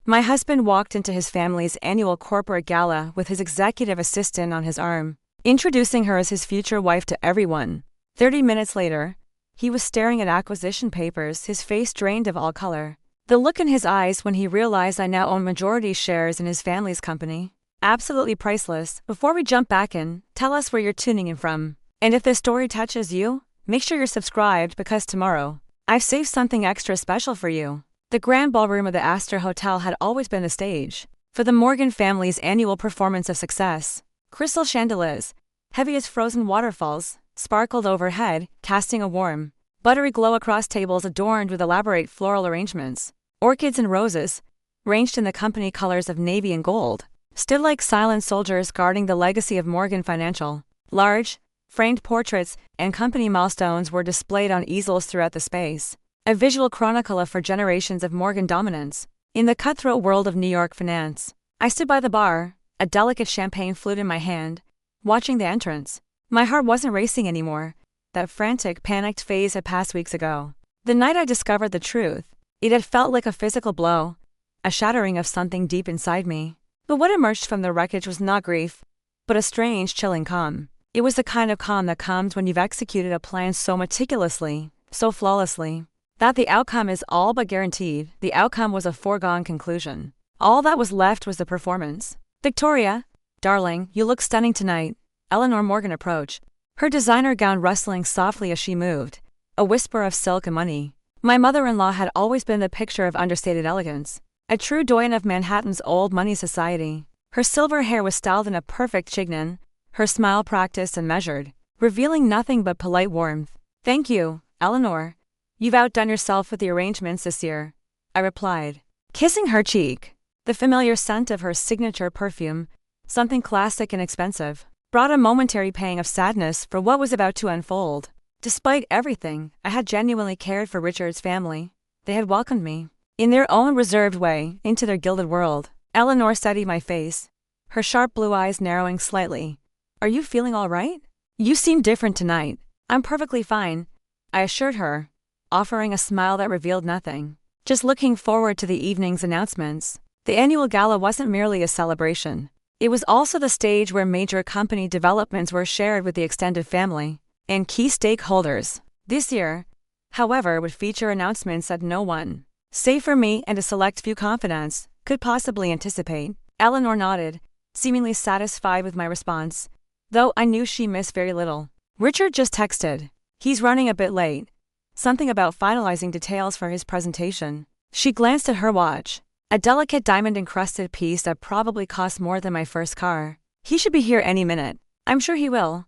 My husband walked into his family's annual corporate gala with his executive assistant on his arm, introducing her as his future wife to everyone. 30 minutes later, he was staring at acquisition papers, his face drained of all color. The look in his eyes when he realized I now own majority shares in his family's company. Absolutely priceless. Before we jump back in, tell us where you're tuning in from. And if this story touches you, make sure you're subscribed because tomorrow, I've saved something extra special for you. The grand ballroom of the Astor Hotel had always been the stage for the Morgan family's annual performance of success. Crystal chandeliers, heavy as frozen waterfalls, sparkled overhead, casting a warm, buttery glow across tables adorned with elaborate floral arrangements. Orchids and roses, ranged in the company colors of navy and gold, stood like silent soldiers guarding the legacy of Morgan Financial. Large, framed portraits and company milestones were displayed on easels throughout the space, a visual chronicle for generations of Morgan dominance. In the cutthroat world of New York finance, I stood by the bar, a delicate champagne flute in my hand, watching the entrance. My heart wasn't racing anymore. That frantic, panicked phase had passed weeks ago. The night I discovered the truth, it had felt like a physical blow, a shattering of something deep inside me. But what emerged from the wreckage was not grief, but a strange, chilling calm. It was the kind of calm that comes when you've executed a plan so meticulously, so flawlessly, that the outcome is all but guaranteed. The outcome was a foregone conclusion. All that was left was the performance. "Victoria, darling, you look stunning tonight." Eleanor Morgan approached, her designer gown rustling softly as she moved, a whisper of silk and money. My mother-in-law had always been the picture of understated elegance, a true doyen of Manhattan's old money society. Her silver hair was styled in a perfect chignon, her smile practiced and measured, revealing nothing but polite warmth. "Thank you, Eleanor. You've outdone yourself with the arrangements this year," I replied, kissing her cheek. The familiar scent of her signature perfume, something classic and expensive, brought a momentary pang of sadness for what was about to unfold. Despite everything, I had genuinely cared for Richard's family. They had welcomed me, in their own reserved way, into their gilded world. Eleanor studied my face, her sharp blue eyes narrowing slightly. "Are you feeling all right? You seem different tonight." "I'm perfectly fine," I assured her, offering a smile that revealed nothing. Just looking forward to the evening's announcements. The annual gala wasn't merely a celebration. It was also the stage where major company developments were shared with the extended family and key stakeholders. This year, however, would feature announcements that no one, save for me and a select few confidants, could possibly anticipate. Eleanor nodded, seemingly satisfied with my response, though I knew she missed very little. "Richard just texted. He's running a bit late. Something about finalizing details for his presentation." She glanced at her watch, a delicate diamond-encrusted piece that probably cost more than my first car. "He should be here any minute." "I'm sure he will,"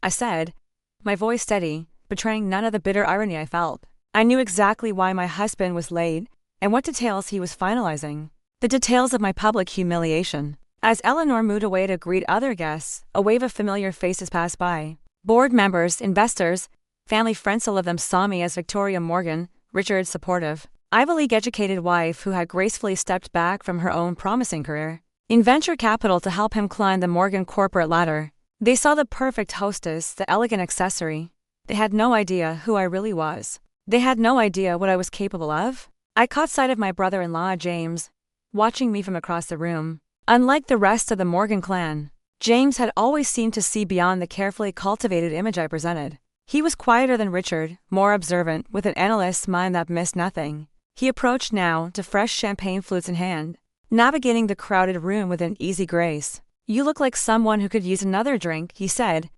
I said, my voice steady, betraying none of the bitter irony I felt. I knew exactly why my husband was late and what details he was finalizing. The details of my public humiliation. As Eleanor moved away to greet other guests, a wave of familiar faces passed by. Board members, investors, family friends. All of them saw me as Victoria Morgan, Richard's supportive, Ivy League-educated wife who had gracefully stepped back from her own promising career in venture capital to help him climb the Morgan corporate ladder. They saw the perfect hostess, the elegant accessory. They had no idea who I really was. They had no idea what I was capable of. I caught sight of my brother-in-law, James, watching me from across the room. Unlike the rest of the Morgan clan, James had always seemed to see beyond the carefully cultivated image I presented. He was quieter than Richard, more observant, with an analyst's mind that missed nothing. He approached now, to fresh champagne flutes in hand, navigating the crowded room with an easy grace. "You look like someone who could use another drink," he said,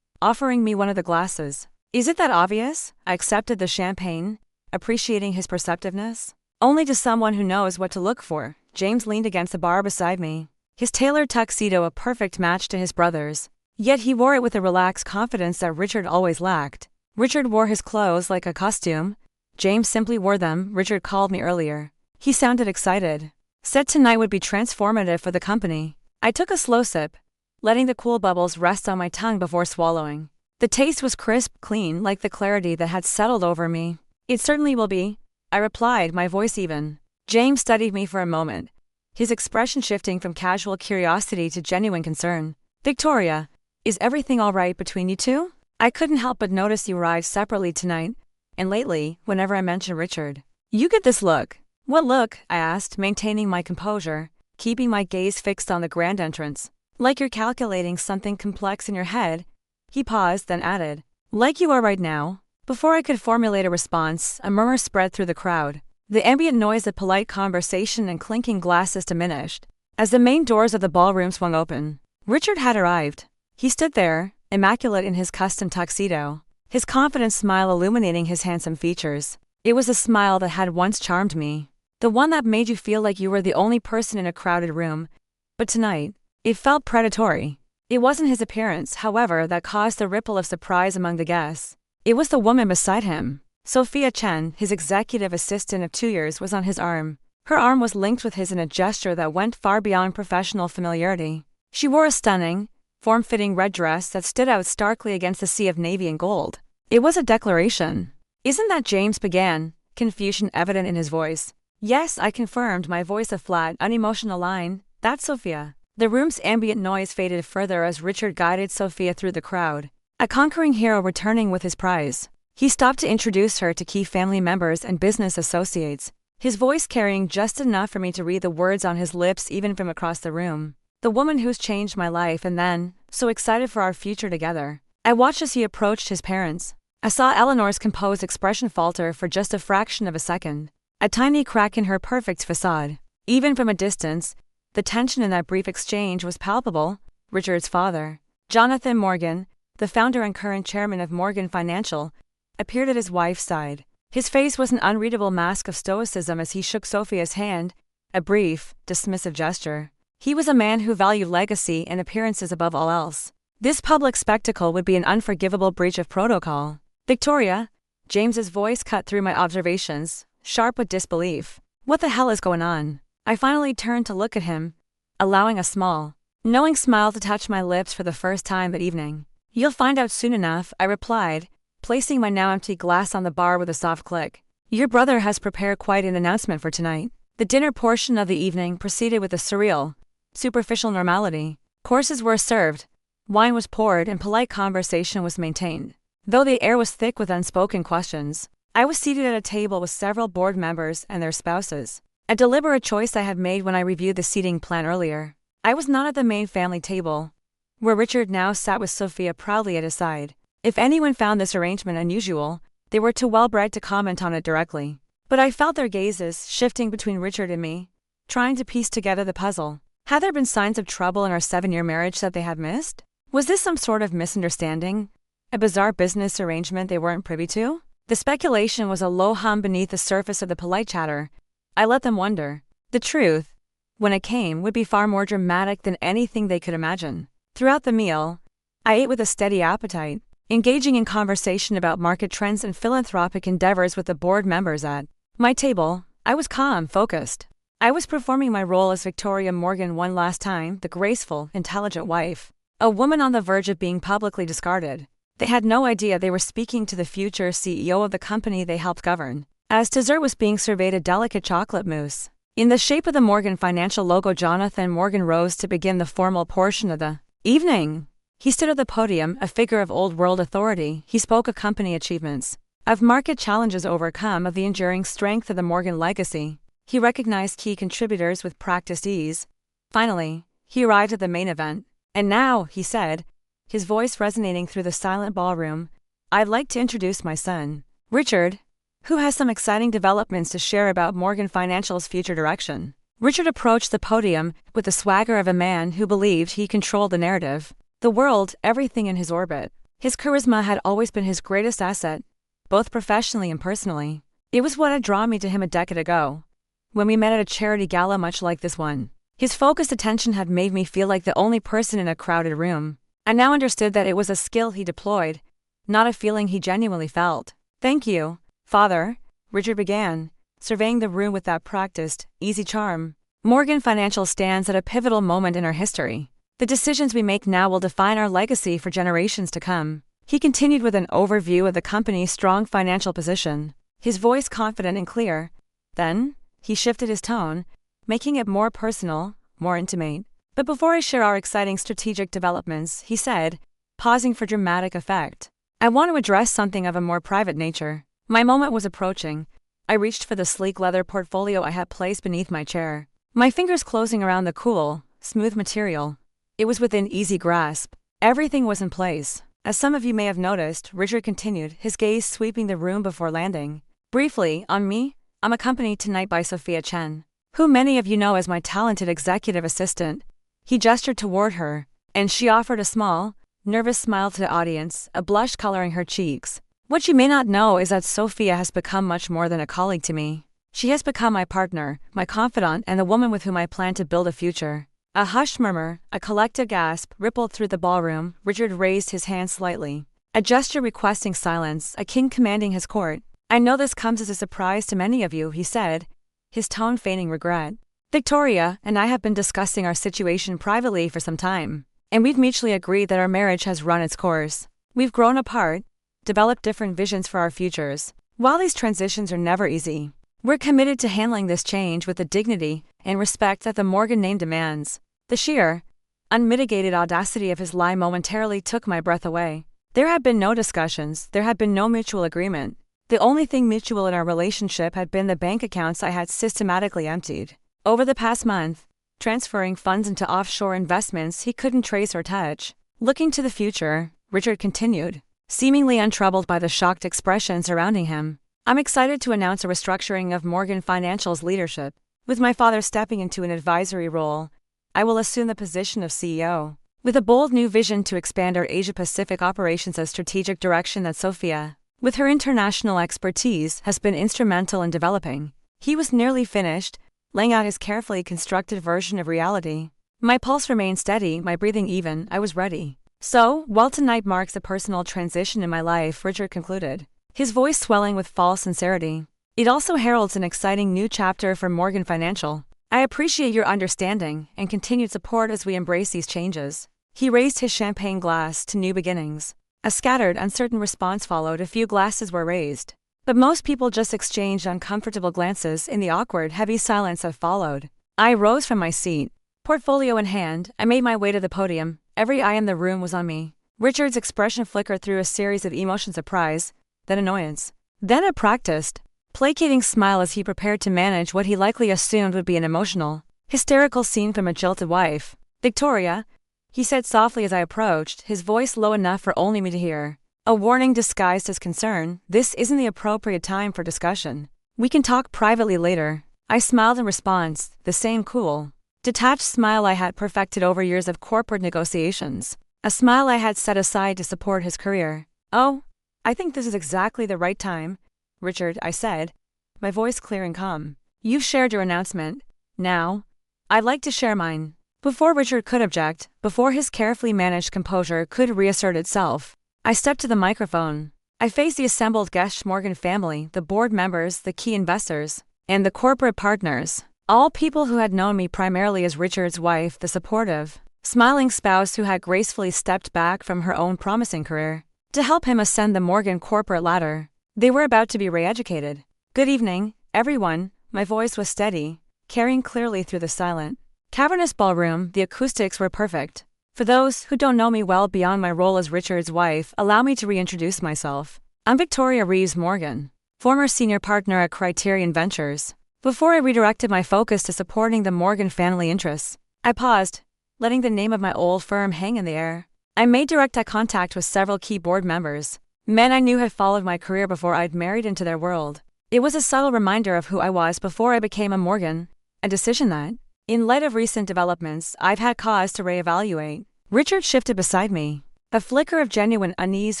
offering me one of the glasses. "Is it that obvious?" I accepted the champagne, appreciating his perceptiveness. "Only to someone who knows what to look for." James leaned against the bar beside me, his tailored tuxedo a perfect match to his brother's. Yet he wore it with a relaxed confidence that Richard always lacked. Richard wore his clothes like a costume. James simply wore them. Richard called me earlier. He sounded excited. Said tonight would be transformative for the company. I took a slow sip, letting the cool bubbles rest on my tongue before swallowing. The taste was crisp, clean, like the clarity that had settled over me. "It certainly will be," I replied, my voice even. James studied me for a moment, his expression shifting from casual curiosity to genuine concern. "Victoria, is everything all right between you two? I couldn't help but notice you arrived separately tonight, and lately, whenever I mention Richard, you get this look." What look? I asked, maintaining my composure, keeping my gaze fixed on the grand entrance. Like you're calculating something complex in your head. He paused, then added, like you are right now. Before I could formulate a response, a murmur spread through the crowd. The ambient noise of polite conversation and clinking glasses diminished. As the main doors of the ballroom swung open, Richard had arrived. He stood there, immaculate in his custom tuxedo, his confident smile illuminating his handsome features. It was a smile that had once charmed me. The one that made you feel like you were the only person in a crowded room. But tonight, it felt predatory. It wasn't his appearance, however, that caused the ripple of surprise among the guests. It was the woman beside him. Sophia Chen, his executive assistant of 2 years, was on his arm. Her arm was linked with his in a gesture that went far beyond professional familiarity. She wore a stunning, form-fitting red dress that stood out starkly against the sea of navy and gold. It was a declaration. Isn't that James? Began, confusion evident in his voice. Yes, I confirmed, my voice a flat, unemotional line. That's Sophia. The room's ambient noise faded further as Richard guided Sophia through the crowd. A conquering hero returning with his prize. He stopped to introduce her to key family members and business associates, his voice carrying just enough for me to read the words on his lips even from across the room. The woman who's changed my life, and then, so excited for our future together. I watched as he approached his parents. I saw Eleanor's composed expression falter for just a fraction of a second. A tiny crack in her perfect facade. Even from a distance, the tension in that brief exchange was palpable. Richard's father, Jonathan Morgan, the founder and current chairman of Morgan Financial, appeared at his wife's side. His face was an unreadable mask of stoicism as he shook Sophia's hand, a brief, dismissive gesture. He was a man who valued legacy and appearances above all else. This public spectacle would be an unforgivable breach of protocol. Victoria, James's voice cut through my observations, sharp with disbelief. What the hell is going on? I finally turned to look at him, allowing a small, knowing smile to touch my lips for the first time that evening. You'll find out soon enough, I replied, placing my now empty glass on the bar with a soft click. Your brother has prepared quite an announcement for tonight. The dinner portion of the evening proceeded with a surreal, superficial normality. Courses were served, wine was poured, and polite conversation was maintained. Though the air was thick with unspoken questions, I was seated at a table with several board members and their spouses. A deliberate choice I had made when I reviewed the seating plan earlier. I was not at the main family table, where Richard now sat with Sophia proudly at his side. If anyone found this arrangement unusual, they were too well-bred to comment on it directly. But I felt their gazes shifting between Richard and me, trying to piece together the puzzle. Had there been signs of trouble in our 7-year marriage that they had missed? Was this some sort of misunderstanding? A bizarre business arrangement they weren't privy to? The speculation was a low hum beneath the surface of the polite chatter. I let them wonder. The truth, when it came, would be far more dramatic than anything they could imagine. Throughout the meal, I ate with a steady appetite, engaging in conversation about market trends and philanthropic endeavors with the board members at my table. I was calm, focused. I was performing my role as Victoria Morgan one last time, the graceful, intelligent wife. A woman on the verge of being publicly discarded. They had no idea they were speaking to the future CEO of the company they helped govern. As dessert was being surveyed, a delicate chocolate mousse in the shape of the Morgan Financial logo, Jonathan Morgan rose to begin the formal portion of the evening. He stood at the podium, a figure of old-world authority. He spoke of company achievements, of market challenges overcome, of the enduring strength of the Morgan legacy. He recognized key contributors with practiced ease. Finally, he arrived at the main event. And now, he said, his voice resonating through the silent ballroom, I'd like to introduce my son, Richard, who has some exciting developments to share about Morgan Financial's future direction. Richard approached the podium with the swagger of a man who believed he controlled the narrative, the world, everything in his orbit. His charisma had always been his greatest asset, both professionally and personally. It was what had drawn me to him a decade ago, when we met at a charity gala much like this one. His focused attention had made me feel like the only person in a crowded room. I now understood that it was a skill he deployed, not a feeling he genuinely felt. Thank you, Father, Richard began, surveying the room with that practiced, easy charm. Morgan Financial stands at a pivotal moment in our history. The decisions we make now will define our legacy for generations to come. He continued with an overview of the company's strong financial position, his voice confident and clear. Then, he shifted his tone, making it more personal, more intimate. But before I share our exciting strategic developments, he said, pausing for dramatic effect, I want to address something of a more private nature. My moment was approaching, I reached for the sleek leather portfolio I had placed beneath my chair, my fingers closing around the cool, smooth material. It was within easy grasp. Everything was in place. As some of you may have noticed, Richard continued, his gaze sweeping the room before landing. Briefly, on me, I'm accompanied tonight by Sophia Chen, who many of you know as my talented executive assistant. He gestured toward her, and she offered a small, nervous smile to the audience, a blush coloring her cheeks. What you may not know is that Sophia has become much more than a colleague to me. She has become my partner, my confidant, and the woman with whom I plan to build a future. A hushed murmur, a collective gasp, rippled through the ballroom. Richard raised his hand slightly, a gesture requesting silence, a king commanding his court. I know this comes as a surprise to many of you, he said, his tone feigning regret. Victoria and I have been discussing our situation privately for some time, and we've mutually agreed that our marriage has run its course. We've grown apart, developed different visions for our futures. While these transitions are never easy, we're committed to handling this change with the dignity and respect that the Morgan name demands. The sheer, unmitigated audacity of his lie momentarily took my breath away. There had been no discussions, there had been no mutual agreement. The only thing mutual in our relationship had been the bank accounts I had systematically emptied. Over the past month, transferring funds into offshore investments he couldn't trace or touch. Looking to the future, Richard continued, seemingly untroubled by the shocked expression surrounding him. I'm excited to announce a restructuring of Morgan Financial's leadership. With my father stepping into an advisory role, I will assume the position of CEO, with a bold new vision to expand our Asia-Pacific operations, a strategic direction that Sophia, with her international expertise, has been instrumental in developing. He was nearly finished, laying out his carefully constructed version of reality. My pulse remained steady, my breathing even. I was ready. So, while tonight marks a personal transition in my life, Richard concluded, his voice swelling with false sincerity, it also heralds an exciting new chapter for Morgan Financial. I appreciate your understanding and continued support as we embrace these changes. He raised his champagne glass to new beginnings. A scattered, uncertain response followed. A few glasses were raised, but most people just exchanged uncomfortable glances in the awkward, heavy silence that followed. I rose from my seat. Portfolio in hand, I made my way to the podium. Every eye in the room was on me. Richard's expression flickered through a series of emotions: surprise, then annoyance, then a practiced, placating smile as he prepared to manage what he likely assumed would be an emotional, hysterical scene from a jilted wife. Victoria, he said softly as I approached, his voice low enough for only me to hear. A warning disguised as concern. This isn't the appropriate time for discussion. We can talk privately later. I smiled in response, the same cool, detached smile I had perfected over years of corporate negotiations. A smile I had set aside to support his career. Oh, I think this is exactly the right time, Richard, I said, my voice clear and calm. You've shared your announcement. Now, I'd like to share mine. Before Richard could object, before his carefully managed composure could reassert itself, I stepped to the microphone. I faced the assembled guest Morgan family, the board members, the key investors, and the corporate partners, all people who had known me primarily as Richard's wife, the supportive, smiling spouse who had gracefully stepped back from her own promising career to help him ascend the Morgan corporate ladder. They were about to be re-educated. Good evening, everyone. My voice was steady, carrying clearly through the silent, cavernous ballroom. The acoustics were perfect. For those who don't know me well beyond my role as Richard's wife, allow me to reintroduce myself. I'm Victoria Reeves Morgan, former senior partner at Criterion Ventures. Before I redirected my focus to supporting the Morgan family interests, I paused, letting the name of my old firm hang in the air. I made direct eye contact with several key board members, men I knew had followed my career before I'd married into their world. It was a subtle reminder of who I was before I became a Morgan, a decision that, in light of recent developments, I've had cause to reevaluate. Richard shifted beside me, a flicker of genuine unease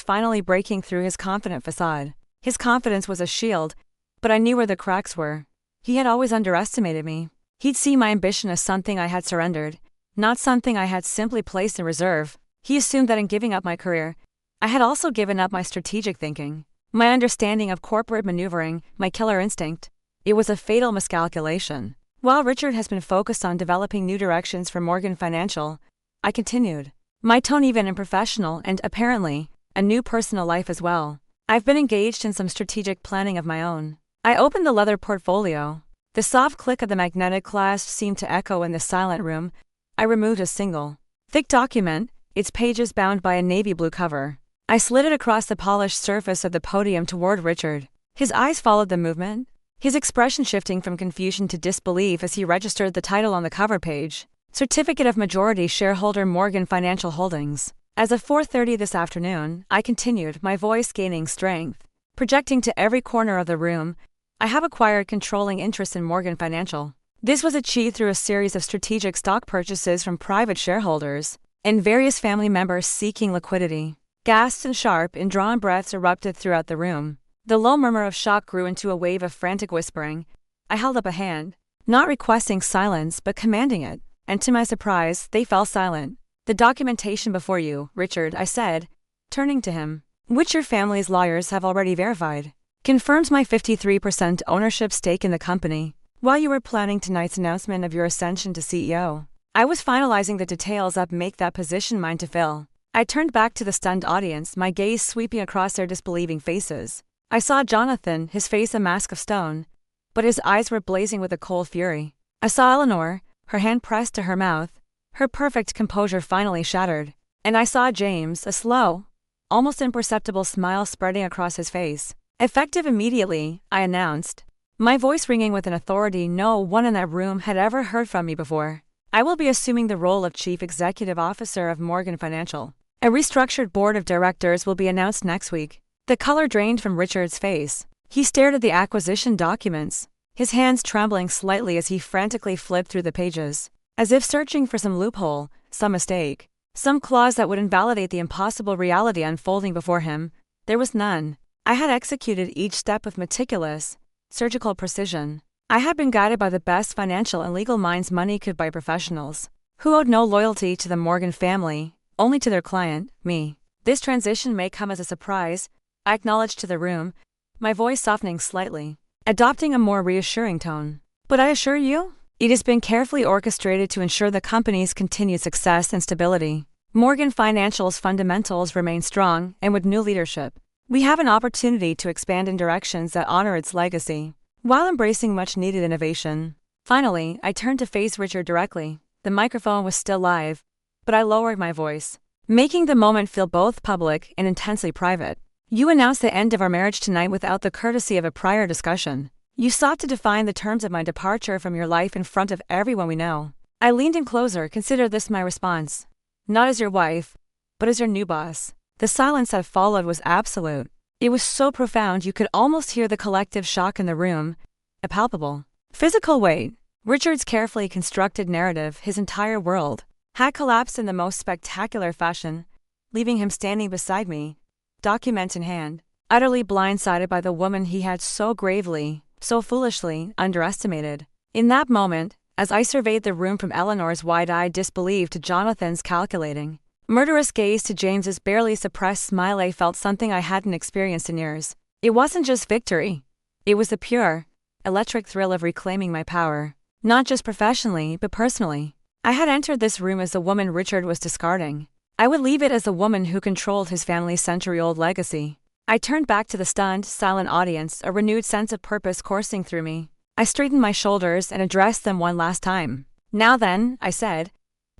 finally breaking through his confident facade. His confidence was a shield, but I knew where the cracks were. He had always underestimated me. He'd seen my ambition as something I had surrendered, not something I had simply placed in reserve. He assumed that in giving up my career, I had also given up my strategic thinking, my understanding of corporate maneuvering, my killer instinct. It was a fatal miscalculation. While Richard has been focused on developing new directions for Morgan Financial, I continued, my tone even in professional and, apparently, a new personal life as well. I've been engaged in some strategic planning of my own. I opened the leather portfolio. The soft click of the magnetic clasp seemed to echo in the silent room. I removed a single, thick document, its pages bound by a navy blue cover. I slid it across the polished surface of the podium toward Richard. His eyes followed the movement, his expression shifting from confusion to disbelief as he registered the title on the cover page. Certificate of Majority Shareholder Morgan Financial Holdings. As of 4:30 this afternoon, I continued, my voice gaining strength, projecting to every corner of the room. I have acquired controlling interest in Morgan Financial. This was achieved through a series of strategic stock purchases from private shareholders and various family members seeking liquidity. Gasps and sharp, indrawn breaths erupted throughout the room. The low murmur of shock grew into a wave of frantic whispering. I held up a hand, not requesting silence but commanding it, and to my surprise, they fell silent. The documentation before you, Richard, I said, turning to him, which your family's lawyers have already verified, confirms my 53% ownership stake in the company. While you were planning tonight's announcement of your ascension to CEO, I was finalizing the details that make that position mine to fill. I turned back to the stunned audience, my gaze sweeping across their disbelieving faces. I saw Jonathan, his face a mask of stone, but his eyes were blazing with a cold fury. I saw Eleanor, her hand pressed to her mouth, her perfect composure finally shattered. And I saw James, a slow, almost imperceptible smile spreading across his face. Effective immediately, I announced, my voice ringing with an authority no one in that room had ever heard from me before. I will be assuming the role of Chief Executive Officer of Morgan Financial. A restructured board of directors will be announced next week. The color drained from Richard's face. He stared at the acquisition documents, his hands trembling slightly as he frantically flipped through the pages, as if searching for some loophole, some mistake, some clause that would invalidate the impossible reality unfolding before him. There was none. I had executed each step with meticulous, surgical precision. I had been guided by the best financial and legal minds money could buy, professionals who owed no loyalty to the Morgan family, only to their client, me. This transition may come as a surprise, I acknowledged to the room, my voice softening slightly, adopting a more reassuring tone. But I assure you, it has been carefully orchestrated to ensure the company's continued success and stability. Morgan Financial's fundamentals remain strong, and with new leadership, we have an opportunity to expand in directions that honor its legacy, while embracing much-needed innovation. Finally, I turned to face Richard directly. The microphone was still live, but I lowered my voice, making the moment feel both public and intensely private. You announced the end of our marriage tonight without the courtesy of a prior discussion. You sought to define the terms of my departure from your life in front of everyone we know. I leaned in closer. Consider this my response. Not as your wife, but as your new boss. The silence that followed was absolute. It was so profound you could almost hear the collective shock in the room, a palpable, physical weight. Richard's carefully constructed narrative, his entire world, had collapsed in the most spectacular fashion, leaving him standing beside me, document in hand, utterly blindsided by the woman he had so gravely, so foolishly, underestimated. In that moment, as I surveyed the room from Eleanor's wide-eyed disbelief to Jonathan's calculating, murderous gaze to James's barely suppressed smile, I felt something I hadn't experienced in years. It wasn't just victory. It was the pure, electric thrill of reclaiming my power, not just professionally, but personally. I had entered this room as the woman Richard was discarding. I would leave it as the woman who controlled his family's century-old legacy. I turned back to the stunned, silent audience, a renewed sense of purpose coursing through me. I straightened my shoulders and addressed them one last time. Now then, I said,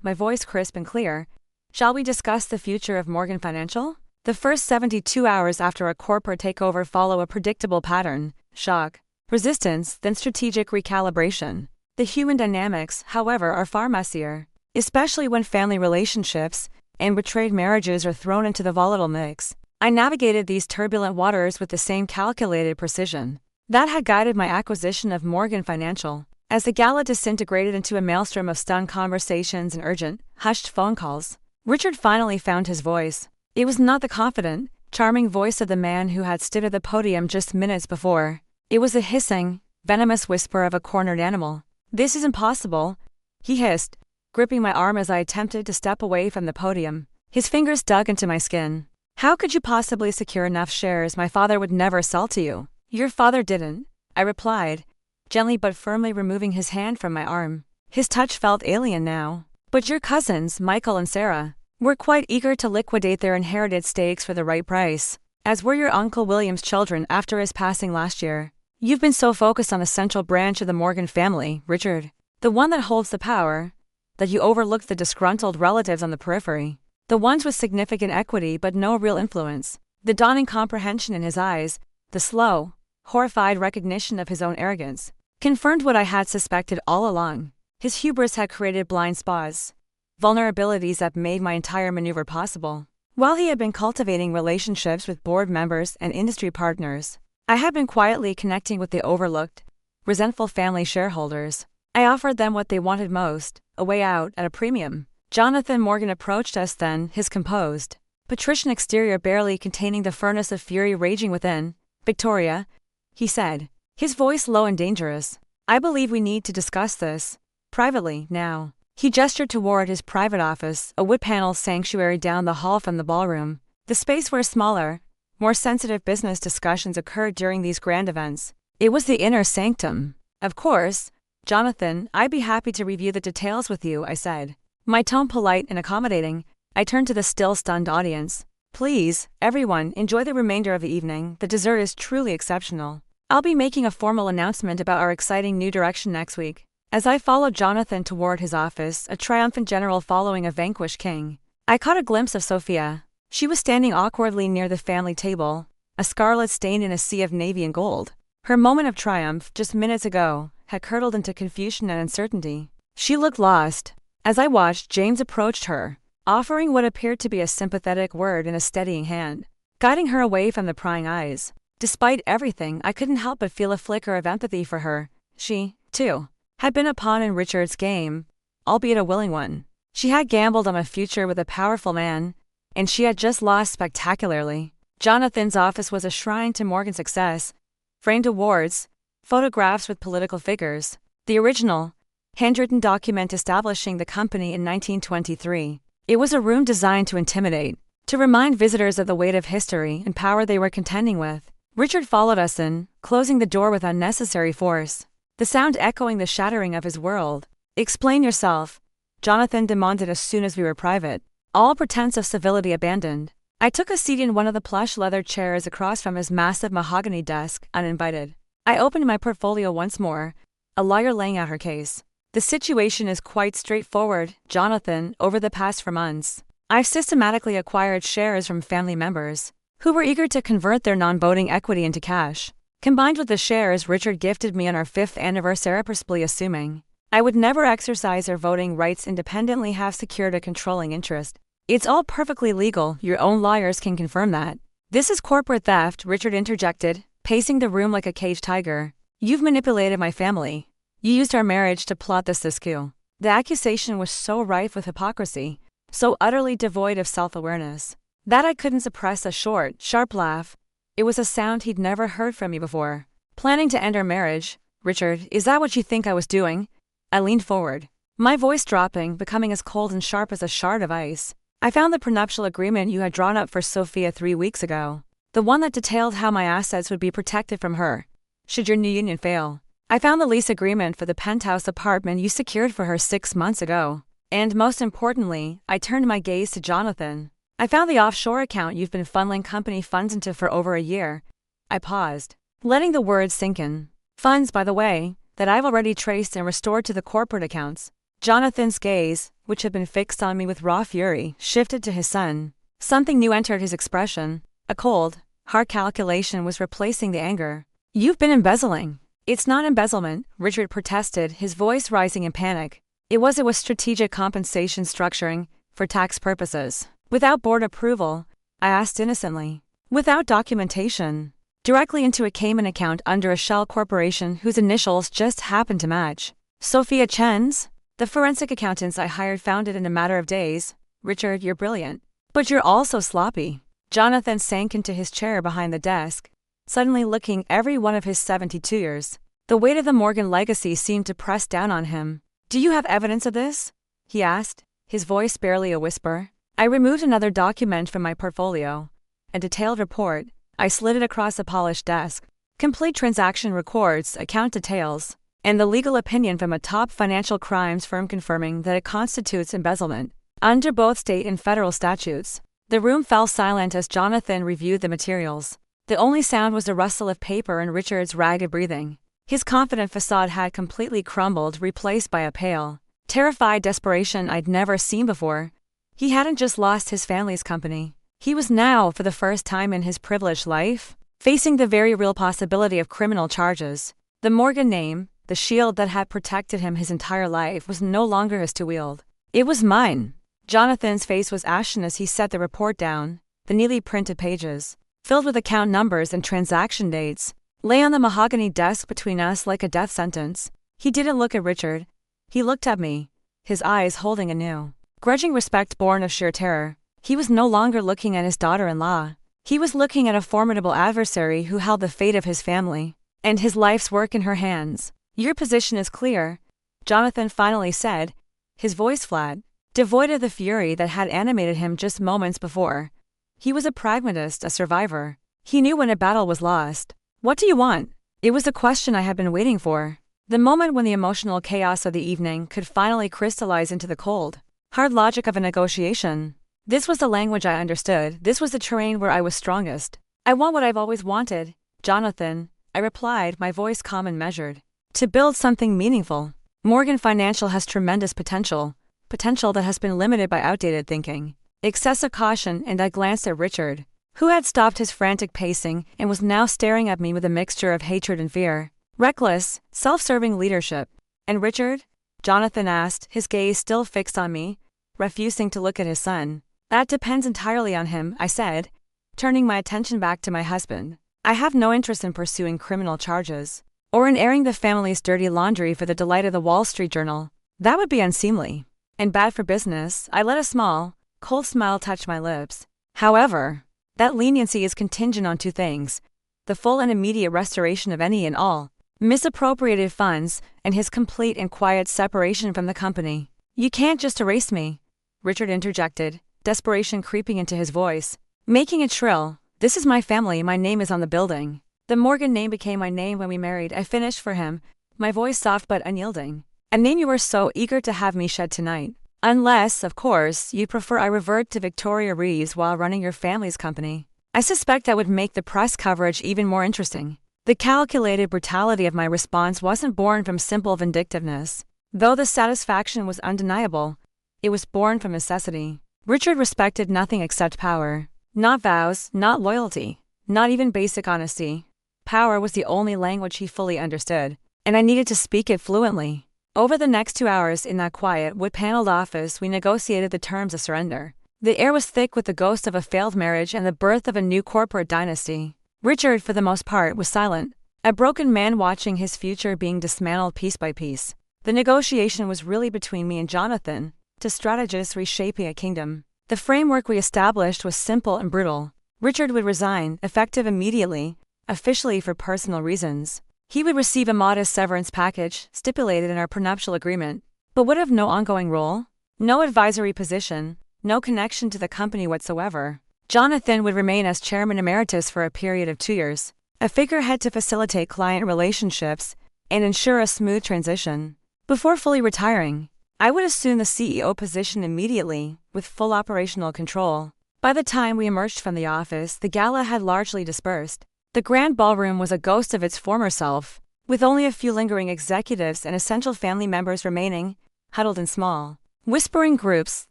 my voice crisp and clear, shall we discuss the future of Morgan Financial? The first 72 hours after a corporate takeover follow a predictable pattern: shock, resistance, then strategic recalibration. The human dynamics, however, are far messier, especially when family relationships and betrayed marriages are thrown into the volatile mix. I navigated these turbulent waters with the same calculated precision that had guided my acquisition of Morgan Financial. As the gala disintegrated into a maelstrom of stunned conversations and urgent, hushed phone calls, Richard finally found his voice. It was not the confident, charming voice of the man who had stood at the podium just minutes before. It was the hissing, venomous whisper of a cornered animal. "This is impossible," he hissed, gripping my arm as I attempted to step away from the podium. His fingers dug into my skin. "How could you possibly secure enough shares my father would never sell to you?" "Your father didn't," I replied, gently but firmly removing his hand from my arm. His touch felt alien now. "But your cousins, Michael and Sarah, were quite eager to liquidate their inherited stakes for the right price, as were your Uncle William's children after his passing last year. You've been so focused on the central branch of the Morgan family, Richard, the one that holds the power, that you overlooked the disgruntled relatives on the periphery, the ones with significant equity but no real influence." The dawning comprehension in his eyes, the slow, horrified recognition of his own arrogance confirmed what I had suspected all along. His hubris had created blind spots, vulnerabilities that made my entire maneuver possible. While he had been cultivating relationships with board members and industry partners, I had been quietly connecting with the overlooked, resentful family shareholders. I offered them what they wanted most, a way out at a premium. Jonathan Morgan approached us then, his composed, patrician exterior barely containing the furnace of fury raging within. "Victoria," he said, his voice low and dangerous, "I believe we need to discuss this privately now." He gestured toward his private office, a wood-paneled sanctuary down the hall from the ballroom, the space where smaller, more sensitive business discussions occurred during these grand events. It was the inner sanctum. "Of course, Jonathan, I'd be happy to review the details with you," I said. My tone polite and accommodating, I turned to the still stunned audience. "Please, everyone, enjoy the remainder of the evening. The dessert is truly exceptional. I'll be making a formal announcement about our exciting new direction next week." As I followed Jonathan toward his office, a triumphant general following a vanquished king, I caught a glimpse of Sophia. She was standing awkwardly near the family table, a scarlet stain in a sea of navy and gold. Her moment of triumph, just minutes ago, had curdled into confusion and uncertainty. She looked lost. As I watched, James approached her, offering what appeared to be a sympathetic word in a steadying hand, guiding her away from the prying eyes. Despite everything, I couldn't help but feel a flicker of empathy for her. She, too, had been a pawn in Richard's game, albeit a willing one. She had gambled on a future with a powerful man, and she had just lost spectacularly. Jonathan's office was a shrine to Morgan's success. Framed awards, photographs with political figures, the original, handwritten document establishing the company in 1923. It was a room designed to intimidate, to remind visitors of the weight of history and power they were contending with. Richard followed us in, closing the door with unnecessary force, the sound echoing the shattering of his world. "Explain yourself," Jonathan demanded as soon as we were private, all pretense of civility abandoned. I took a seat in one of the plush leather chairs across from his massive mahogany desk, uninvited. I opened my portfolio once more, a lawyer laying out her case. "The situation is quite straightforward, Jonathan. Over the past 4 months, I've systematically acquired shares from family members who were eager to convert their non-voting equity into cash. Combined with the shares Richard gifted me on our 5th anniversary, purposefully assuming I would never exercise their voting rights independently, have secured a controlling interest. It's all perfectly legal, your own lawyers can confirm that." "This is corporate theft," Richard interjected, pacing the room like a caged tiger. "You've manipulated my family. You used our marriage to plot this coup." The accusation was so rife with hypocrisy, so utterly devoid of self-awareness, that I couldn't suppress a short, sharp laugh. It was a sound he'd never heard from me before. "Planning to end our marriage, Richard, is that what you think I was doing?" I leaned forward, my voice dropping, becoming as cold and sharp as a shard of ice. "I found the prenuptial agreement you had drawn up for Sophia 3 weeks ago, the one that detailed how my assets would be protected from her, should your new union fail. I found the lease agreement for the penthouse apartment you secured for her 6 months ago. And most importantly," I turned my gaze to Jonathan, "I found the offshore account you've been funneling company funds into for over a year." I paused, letting the words sink in. "Funds, by the way, that I've already traced and restored to the corporate accounts." Jonathan's gaze, which had been fixed on me with raw fury, shifted to his son. Something new entered his expression. A cold, hard calculation was replacing the anger. "You've been embezzling." "It's not embezzlement," Richard protested, his voice rising in panic. It was strategic compensation structuring, for tax purposes. "Without board approval?" I asked innocently. "Without documentation. Directly into a Cayman account under a shell corporation whose initials just happened to match. Sophia Chen's? The forensic accountants I hired found it in a matter of days." "Richard, you're brilliant. But you're also sloppy." Jonathan sank into his chair behind the desk, suddenly looking every one of his 72 years. The weight of the Morgan legacy seemed to press down on him. "Do you have evidence of this?" he asked, his voice barely a whisper. I removed another document from my portfolio, a detailed report. I slid it across a polished desk. Complete transaction records, account details, and the legal opinion from a top financial crimes firm confirming that it constitutes embezzlement under both state and federal statutes. The room fell silent as Jonathan reviewed the materials. The only sound was the rustle of paper and Richard's ragged breathing. His confident facade had completely crumbled, replaced by a pale, terrified desperation I'd never seen before. He hadn't just lost his family's company. He was now, for the first time in his privileged life, facing the very real possibility of criminal charges. The Morgan name, the shield that had protected him his entire life, was no longer his to wield. It was mine. Jonathan's face was ashen as he set the report down. The neatly printed pages, filled with account numbers and transaction dates, lay on the mahogany desk between us like a death sentence. He didn't look at Richard. He looked at me, his eyes holding a new, grudging respect born of sheer terror. He was no longer looking at his daughter-in-law. He was looking at a formidable adversary who held the fate of his family and his life's work in her hands. "Your position is clear," Jonathan finally said, his voice flat, devoid of the fury that had animated him just moments before. He was a pragmatist, a survivor. He knew when a battle was lost. "What do you want?" It was the question I had been waiting for. The moment when the emotional chaos of the evening could finally crystallize into the cold, hard logic of a negotiation. This was the language I understood. This was the terrain where I was strongest. "I want what I've always wanted, Jonathan," I replied, my voice calm and measured. "To build something meaningful. Morgan Financial has tremendous potential that has been limited by outdated thinking, excessive caution," and I glanced at Richard, who had stopped his frantic pacing and was now staring at me with a mixture of hatred and fear. "Reckless, self-serving leadership." "And Richard?" Jonathan asked, his gaze still fixed on me, refusing to look at his son. "That depends entirely on him," I said, turning my attention back to my husband. "I have no interest in pursuing criminal charges, or in airing the family's dirty laundry for the delight of the Wall Street Journal. That would be unseemly and bad for business." I let a small, cold smile touch my lips. "However, that leniency is contingent on two things: the full and immediate restoration of any and all misappropriated funds, and his complete and quiet separation from the company." "You can't just erase me," Richard interjected, desperation creeping into his voice, making it shrill. "This is my family, my name is on the building." "The Morgan name became my name when we married," I finished for him, my voice soft but unyielding. "A name you were so eager to have me shed tonight. Unless, of course, you prefer I revert to Victoria Reeves while running your family's company. I suspect that would make the press coverage even more interesting." The calculated brutality of my response wasn't born from simple vindictiveness. Though the satisfaction was undeniable, it was born from necessity. Richard respected nothing except power. Not vows, not loyalty, not even basic honesty. Power was the only language he fully understood, and I needed to speak it fluently. Over the next 2 hours in that quiet, wood-paneled office, we negotiated the terms of surrender. The air was thick with the ghost of a failed marriage and the birth of a new corporate dynasty. Richard, for the most part, was silent, a broken man watching his future being dismantled piece by piece. The negotiation was really between me and Jonathan, two strategists reshaping a kingdom. The framework we established was simple and brutal. Richard would resign, effective immediately, officially for personal reasons. He would receive a modest severance package, stipulated in our prenuptial agreement, but would have no ongoing role, no advisory position, no connection to the company whatsoever. Jonathan would remain as chairman emeritus for a period of 2 years, a figurehead to facilitate client relationships and ensure a smooth transition. Before fully retiring, I would assume the CEO position immediately, with full operational control. By the time we emerged from the office, the gala had largely dispersed. The grand ballroom was a ghost of its former self, with only a few lingering executives and essential family members remaining, huddled in small, whispering groups.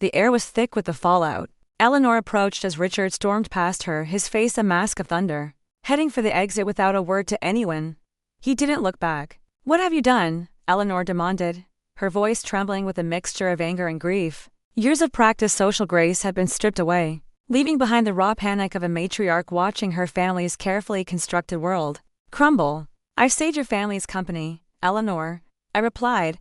The air was thick with the fallout. Eleanor approached as Richard stormed past her, his face a mask of thunder, heading for the exit without a word to anyone. He didn't look back. "What have you done?" Eleanor demanded, her voice trembling with a mixture of anger and grief. Years of practiced social grace had been stripped away, leaving behind the raw panic of a matriarch watching her family's carefully constructed world crumble. "I've saved your family's company, Eleanor," I replied,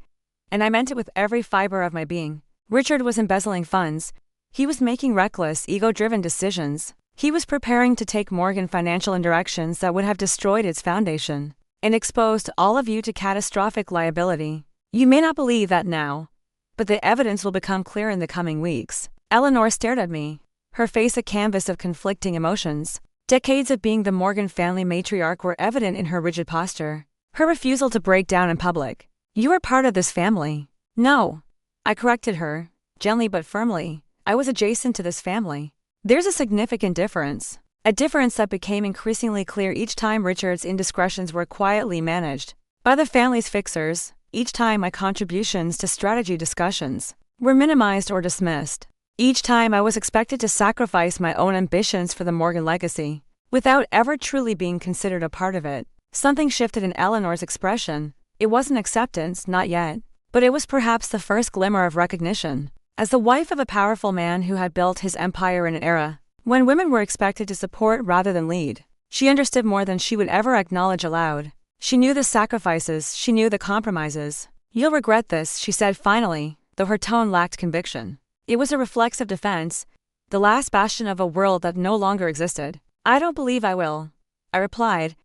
and I meant it with every fiber of my being. Richard was embezzling funds. He was making reckless, ego-driven decisions. He was preparing to take Morgan Financial in directions that would have destroyed its foundation and exposed all of you to catastrophic liability. You may not believe that now, but the evidence will become clear in the coming weeks. Eleanor stared at me, her face a canvas of conflicting emotions. Decades of being the Morgan family matriarch were evident in her rigid posture, her refusal to break down in public. "You are part of this family." "No," I corrected her, gently but firmly. "I was adjacent to this family." "There's a significant difference." A difference that became increasingly clear each time Richard's indiscretions were quietly managed by the family's fixers, each time my contributions to strategy discussions were minimized or dismissed. Each time I was expected to sacrifice my own ambitions for the Morgan legacy. without ever truly being considered a part of it. Something shifted in Eleanor's expression. It wasn't acceptance, not yet, but it was perhaps the first glimmer of recognition. As the wife of a powerful man who had built his empire in an era when women were expected to support rather than lead, she understood more than she would ever acknowledge aloud. She knew the sacrifices, she knew the compromises. "You'll regret this," she said finally, though her tone lacked conviction. It was a reflexive defense, the last bastion of a world that no longer existed. "I don't believe I will," I replied,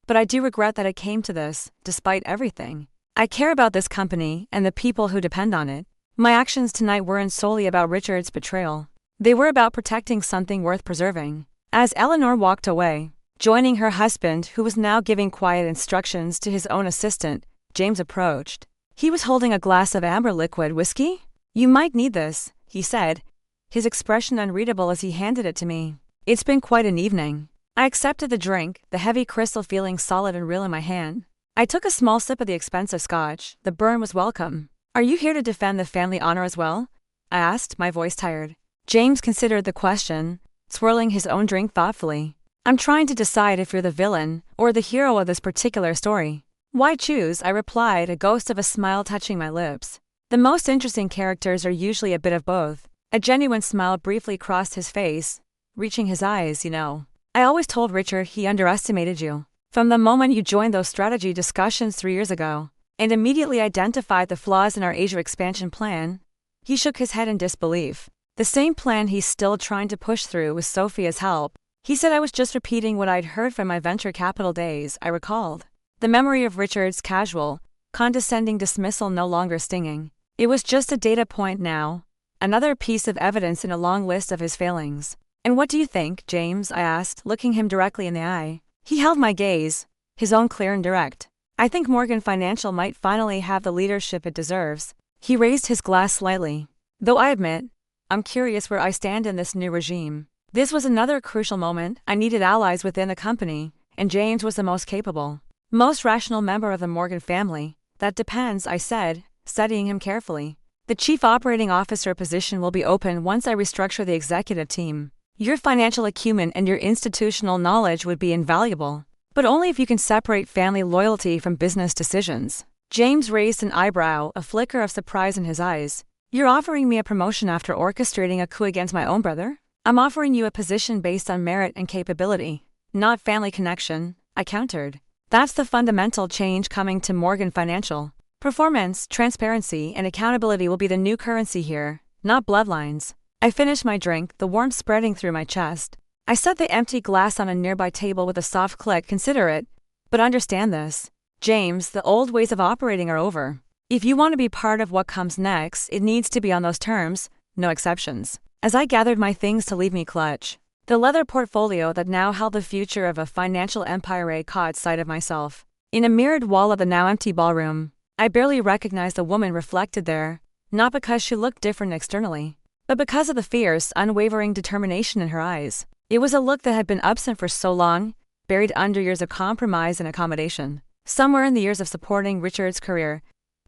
"but I do regret that it came to this, despite everything. I care about this company and the people who depend on it. My actions tonight weren't solely about Richard's betrayal. They were about protecting something worth preserving." As Eleanor walked away, joining her husband, who was now giving quiet instructions to his own assistant, James approached. He was holding a glass of amber liquid whiskey. "You might need this," he said, his expression unreadable as he handed it to me. "It's been quite an evening." I accepted the drink, the heavy crystal feeling solid and real in my hand. I took a small sip of the expensive scotch. The burn was welcome. "Are you here to defend the family honor as well?" I asked, my voice tired. James considered the question, swirling his own drink thoughtfully. "I'm trying to decide if you're the villain or the hero of this particular story." "Why choose?" I replied, a ghost of a smile touching my lips. "The most interesting characters are usually a bit of both." A genuine smile briefly crossed his face, reaching his eyes. "You know, I always told Richard he underestimated you. From the moment you joined those strategy discussions 3 years ago, and immediately identified the flaws in our Asia expansion plan." He shook his head in disbelief. "The same plan he's still trying to push through with Sophia's help." He said I was just repeating what I'd heard from my venture capital days, I recalled. The memory of Richard's casual, condescending dismissal no longer stinging. It was just a data point now, another piece of evidence in a long list of his failings. "And what do you think, James?" I asked, looking him directly in the eye. He held my gaze, his own clear and direct. "I think Morgan Financial might finally have the leadership it deserves." He raised his glass slightly. "Though I admit, I'm curious where I stand in this new regime." This was another crucial moment. I needed allies within the company, and James was the most capable, most rational member of the Morgan family. "That depends," I said, studying him carefully. "The chief operating officer position will be open once I restructure the executive team. Your financial acumen and your institutional knowledge would be invaluable, but only if you can separate family loyalty from business decisions." James raised an eyebrow, a flicker of surprise in his eyes. "You're offering me a promotion after orchestrating a coup against my own brother?" "I'm offering you a position based on merit and capability, not family connection," I countered. "That's the fundamental change coming to Morgan Financial. Performance, transparency, and accountability will be the new currency here, not bloodlines." I finished my drink, the warmth spreading through my chest. I set the empty glass on a nearby table with a soft click. "Consider it, but understand this, James, the old ways of operating are over. If you want to be part of what comes next, it needs to be on those terms, no exceptions." As I gathered my things to leave me clutch, the leather portfolio that now held the future of a financial empire caught sight of myself. In a mirrored wall of the now empty ballroom, I barely recognized the woman reflected there, not because she looked different externally, but because of the fierce, unwavering determination in her eyes. It was a look that had been absent for so long, buried under years of compromise and accommodation. Somewhere in the years of supporting Richard's career,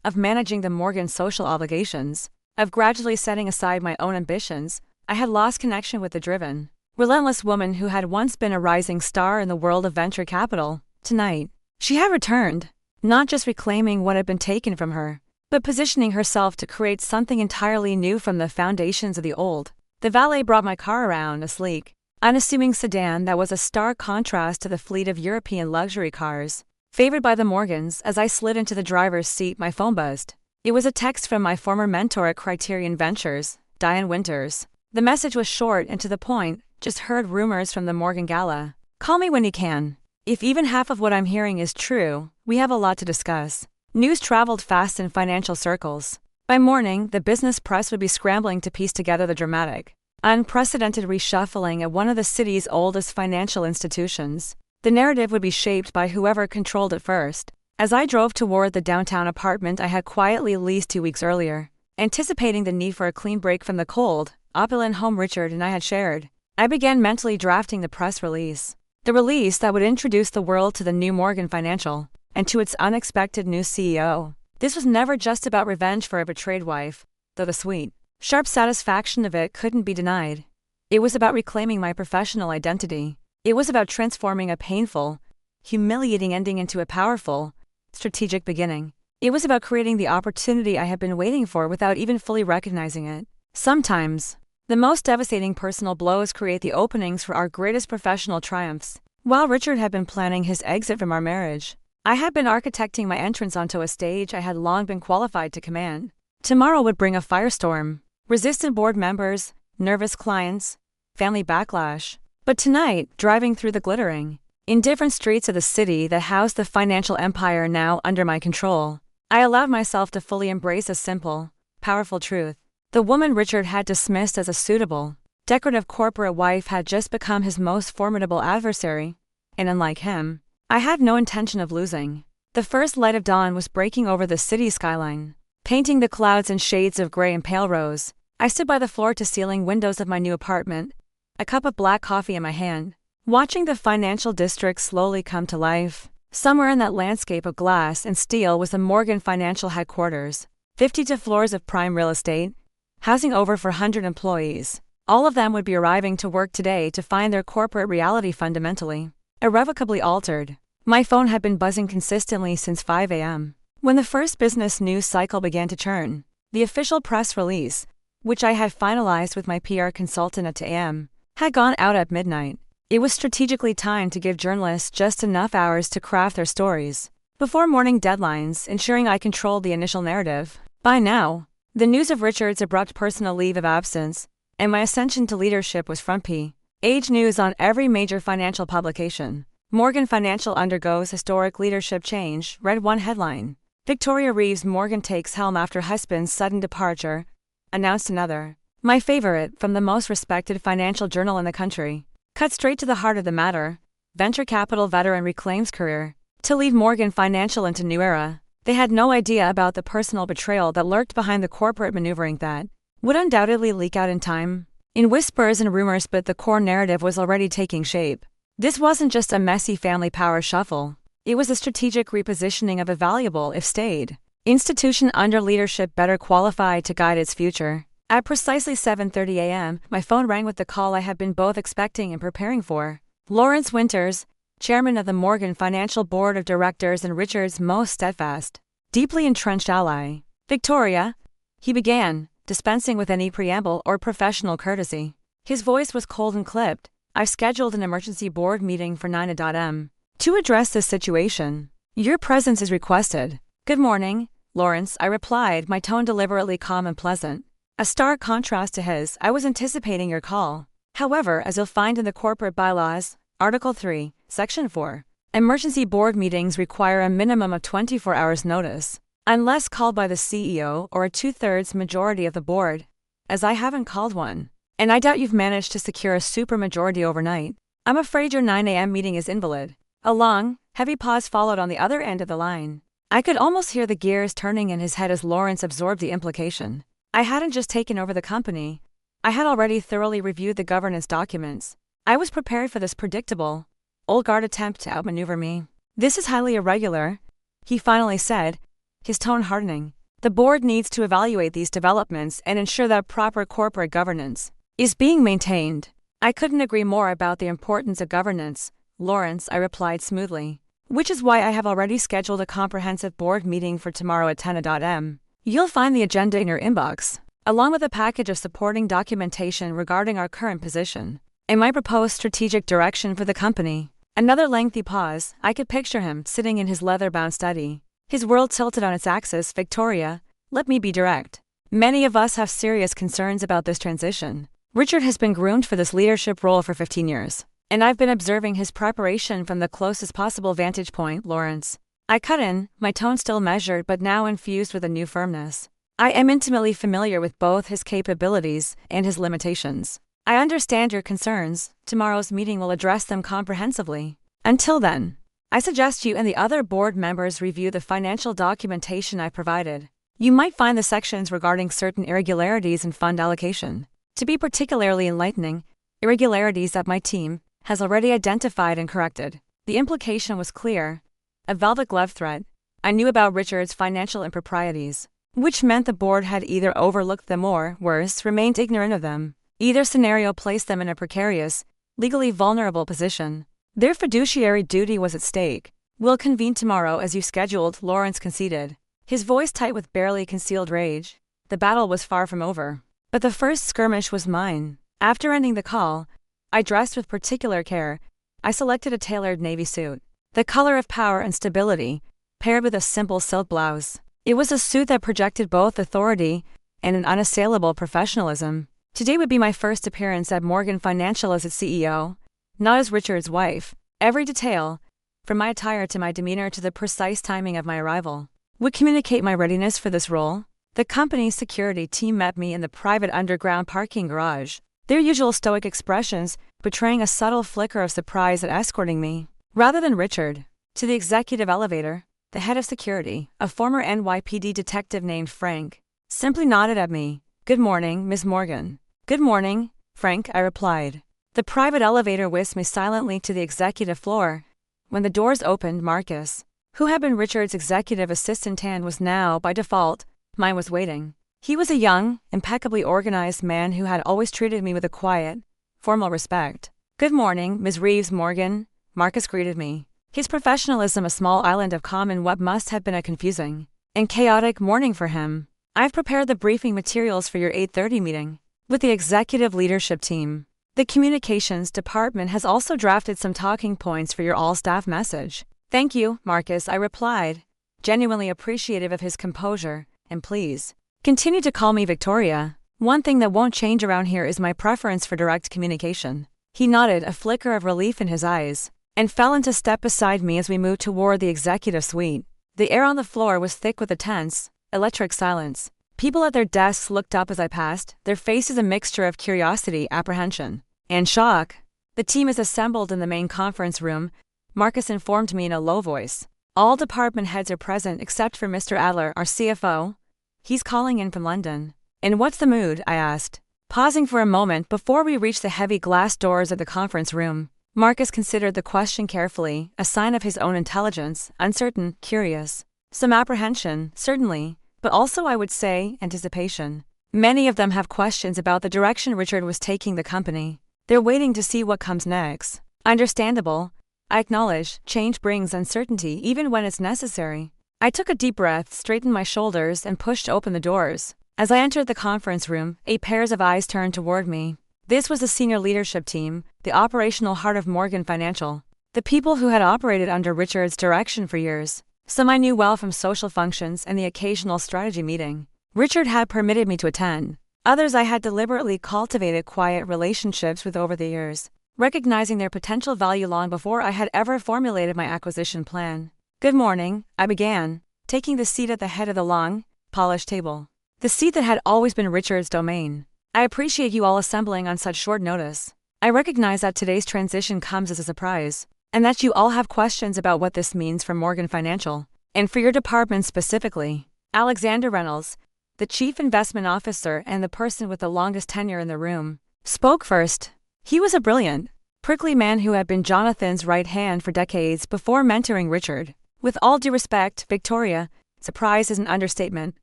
of managing the Morgan social obligations, of gradually setting aside my own ambitions, I had lost connection with the driven, relentless woman who had once been a rising star in the world of venture capital. Tonight, she had returned, not just reclaiming what had been taken from her, but positioning herself to create something entirely new from the foundations of the old. The valet brought my car around, a sleek, unassuming sedan that was a stark contrast to the fleet of European luxury cars favored by the Morgans. As I slid into the driver's seat, my phone buzzed. It was a text from my former mentor at Criterion Ventures, Diane Winters. The message was short and to the point. "Just heard rumors from the Morgan Gala. Call me when you can. If even half of what I'm hearing is true, we have a lot to discuss." News traveled fast in financial circles. By morning, the business press would be scrambling to piece together the dramatic, unprecedented reshuffling at one of the city's oldest financial institutions. The narrative would be shaped by whoever controlled it first. As I drove toward the downtown apartment I had quietly leased 2 weeks earlier, anticipating the need for a clean break from the cold, opulent home Richard and I had shared, I began mentally drafting the press release. The release that would introduce the world to the new Morgan Financial, and to its unexpected new CEO. This was never just about revenge for a betrayed wife, though the sweet, sharp satisfaction of it couldn't be denied. It was about reclaiming my professional identity. It was about transforming a painful, humiliating ending into a powerful, strategic beginning. It was about creating the opportunity I had been waiting for without even fully recognizing it. Sometimes, the most devastating personal blows create the openings for our greatest professional triumphs. While Richard had been planning his exit from our marriage, I had been architecting my entrance onto a stage I had long been qualified to command. Tomorrow would bring a firestorm, resistant board members, nervous clients, family backlash. But tonight, driving through the glittering, indifferent streets of the city that housed the financial empire now under my control, I allowed myself to fully embrace a simple, powerful truth. The woman Richard had dismissed as a suitable, decorative corporate wife had just become his most formidable adversary, and unlike him, I had no intention of losing. The first light of dawn was breaking over the city skyline, painting the clouds in shades of gray and pale rose. I stood by the floor-to-ceiling windows of my new apartment, a cup of black coffee in my hand, watching the financial district slowly come to life. Somewhere in that landscape of glass and steel was the Morgan Financial headquarters, 52 floors of prime real estate, housing over 400 employees. All of them would be arriving to work today to find their corporate reality fundamentally, irrevocably altered. My phone had been buzzing consistently since 5 a.m. when the first business news cycle began to churn. The official press release, which I had finalized with my PR consultant at 2 a.m., had gone out at midnight. It was strategically timed to give journalists just enough hours to craft their stories before morning deadlines, ensuring I controlled the initial narrative. By now, the news of Richard's abrupt personal leave of absence and my ascension to leadership was front page news on every major financial publication. Morgan Financial undergoes historic leadership change, read one headline. Victoria Reeves Morgan takes helm after husband's sudden departure, announced another. My favorite, from the most respected financial journal in the country. Cut straight to the heart of the matter, venture capital veteran reclaims career to lead Morgan Financial into new era. They had no idea about the personal betrayal that lurked behind the corporate maneuvering that would undoubtedly leak out in time. In whispers and rumors, but the core narrative was already taking shape. This wasn't just a messy family power shuffle. It was a strategic repositioning of a valuable, if stayed, institution under leadership better qualified to guide its future. At precisely 7:30 a.m., my phone rang with the call I had been both expecting and preparing for. Lawrence Winters, chairman of the Morgan Financial Board of Directors and Richard's most steadfast, deeply entrenched ally. Victoria, he began, dispensing with any preamble or professional courtesy. His voice was cold and clipped. I've scheduled an emergency board meeting for 9 a.m. to address this situation. Your presence is requested. Good morning, Lawrence, I replied, my tone deliberately calm and pleasant. A stark contrast to his, I was anticipating your call. However, as you'll find in the corporate bylaws, Article 3, Section 4, emergency board meetings require a minimum of 24 hours notice, unless called by the CEO or a 2/3 majority of the board, as I haven't called one, and I doubt you've managed to secure a supermajority overnight. I'm afraid your 9 a.m. meeting is invalid. A long, heavy pause followed on the other end of the line. I could almost hear the gears turning in his head as Lawrence absorbed the implication. I hadn't just taken over the company. I had already thoroughly reviewed the governance documents. I was prepared for this predictable, old guard attempt to outmaneuver me. This is highly irregular, he finally said, his tone hardening. The board needs to evaluate these developments and ensure that proper corporate governance is being maintained. I couldn't agree more about the importance of governance, Lawrence, I replied smoothly. Which is why I have already scheduled a comprehensive board meeting for tomorrow at 10 a.m. You'll find the agenda in your inbox, along with a package of supporting documentation regarding our current position and my proposed strategic direction for the company. Another lengthy pause. I could picture him sitting in his leather-bound study, his world tilted on its axis. Victoria, let me be direct. Many of us have serious concerns about this transition. Richard has been groomed for this leadership role for 15 years, and I've been observing his preparation from the closest possible vantage point, Lawrence. I cut in, my tone still measured but now infused with a new firmness. I am intimately familiar with both his capabilities and his limitations. I understand your concerns. Tomorrow's meeting will address them comprehensively. Until then, I suggest you and the other board members review the financial documentation I provided. You might find the sections regarding certain irregularities in fund allocation to be particularly enlightening, irregularities that my team has already identified and corrected. The implication was clear. A velvet glove threat. I knew about Richard's financial improprieties, which meant the board had either overlooked them or, worse, remained ignorant of them. Either scenario placed them in a precarious, legally vulnerable position. Their fiduciary duty was at stake. "We'll convene tomorrow as you scheduled," Lawrence conceded, his voice tight with barely concealed rage. The battle was far from over. But the first skirmish was mine. After ending the call, I dressed with particular care. I selected a tailored navy suit, the color of power and stability, paired with a simple silk blouse. It was a suit that projected both authority and an unassailable professionalism. Today would be my first appearance at Morgan Financial as its CEO, not as Richard's wife. Every detail, from my attire to my demeanor to the precise timing of my arrival, would communicate my readiness for this role. The company's security team met me in the private underground parking garage, their usual stoic expressions betraying a subtle flicker of surprise at escorting me, rather than Richard, to the executive elevator. The head of security, a former NYPD detective named Frank, simply nodded at me. "Good morning, Ms. Morgan." "Good morning, Frank," I replied. The private elevator whisked me silently to the executive floor. When the doors opened, Marcus, who had been Richard's executive assistant and was now, by default, mine, was waiting. He was a young, impeccably organized man who had always treated me with a quiet, formal respect. "Good morning, Ms. Reeves Morgan," Marcus greeted me, his professionalism a small island of calm in what must have been a confusing and chaotic morning for him. "I've prepared the briefing materials for your 8:30 meeting with the executive leadership team. The communications department has also drafted some talking points for your all-staff message." "Thank you, Marcus," I replied, genuinely appreciative of his composure. "And please, continue to call me Victoria. One thing that won't change around here is my preference for direct communication." He nodded, a flicker of relief in his eyes, and fell into step beside me as we moved toward the executive suite. The air on the floor was thick with a tense, electric silence. People at their desks looked up as I passed, their faces a mixture of curiosity, apprehension, and shock. "The team is assembled in the main conference room," Marcus informed me in a low voice. "All department heads are present except for Mr. Adler, our CFO. He's calling in from London." "And what's the mood?" I asked, pausing for a moment before we reached the heavy glass doors of the conference room. Marcus considered the question carefully, a sign of his own intelligence, uncertain, curious. "Some apprehension, certainly, but also, I would say, anticipation. Many of them have questions about the direction Richard was taking the company. They're waiting to see what comes next." "Understandable," I acknowledge. "Change brings uncertainty even when it's necessary." I took a deep breath, straightened my shoulders, and pushed open the doors. As I entered the conference room, 8 pairs of eyes turned toward me. This was the senior leadership team, the operational heart of Morgan Financial, the people who had operated under Richard's direction for years. Some I knew well from social functions and the occasional strategy meeting Richard had permitted me to attend. Others I had deliberately cultivated quiet relationships with over the years, recognizing their potential value long before I had ever formulated my acquisition plan. "Good morning," I began, taking the seat at the head of the long, polished table, the seat that had always been Richard's domain. "I appreciate you all assembling on such short notice. I recognize that today's transition comes as a surprise, and that you all have questions about what this means for Morgan Financial, and for your department specifically." Alexander Reynolds, the chief investment officer and the person with the longest tenure in the room, spoke first. He was a brilliant, prickly man who had been Jonathan's right hand for decades before mentoring Richard. "With all due respect, Victoria, surprise is an understatement.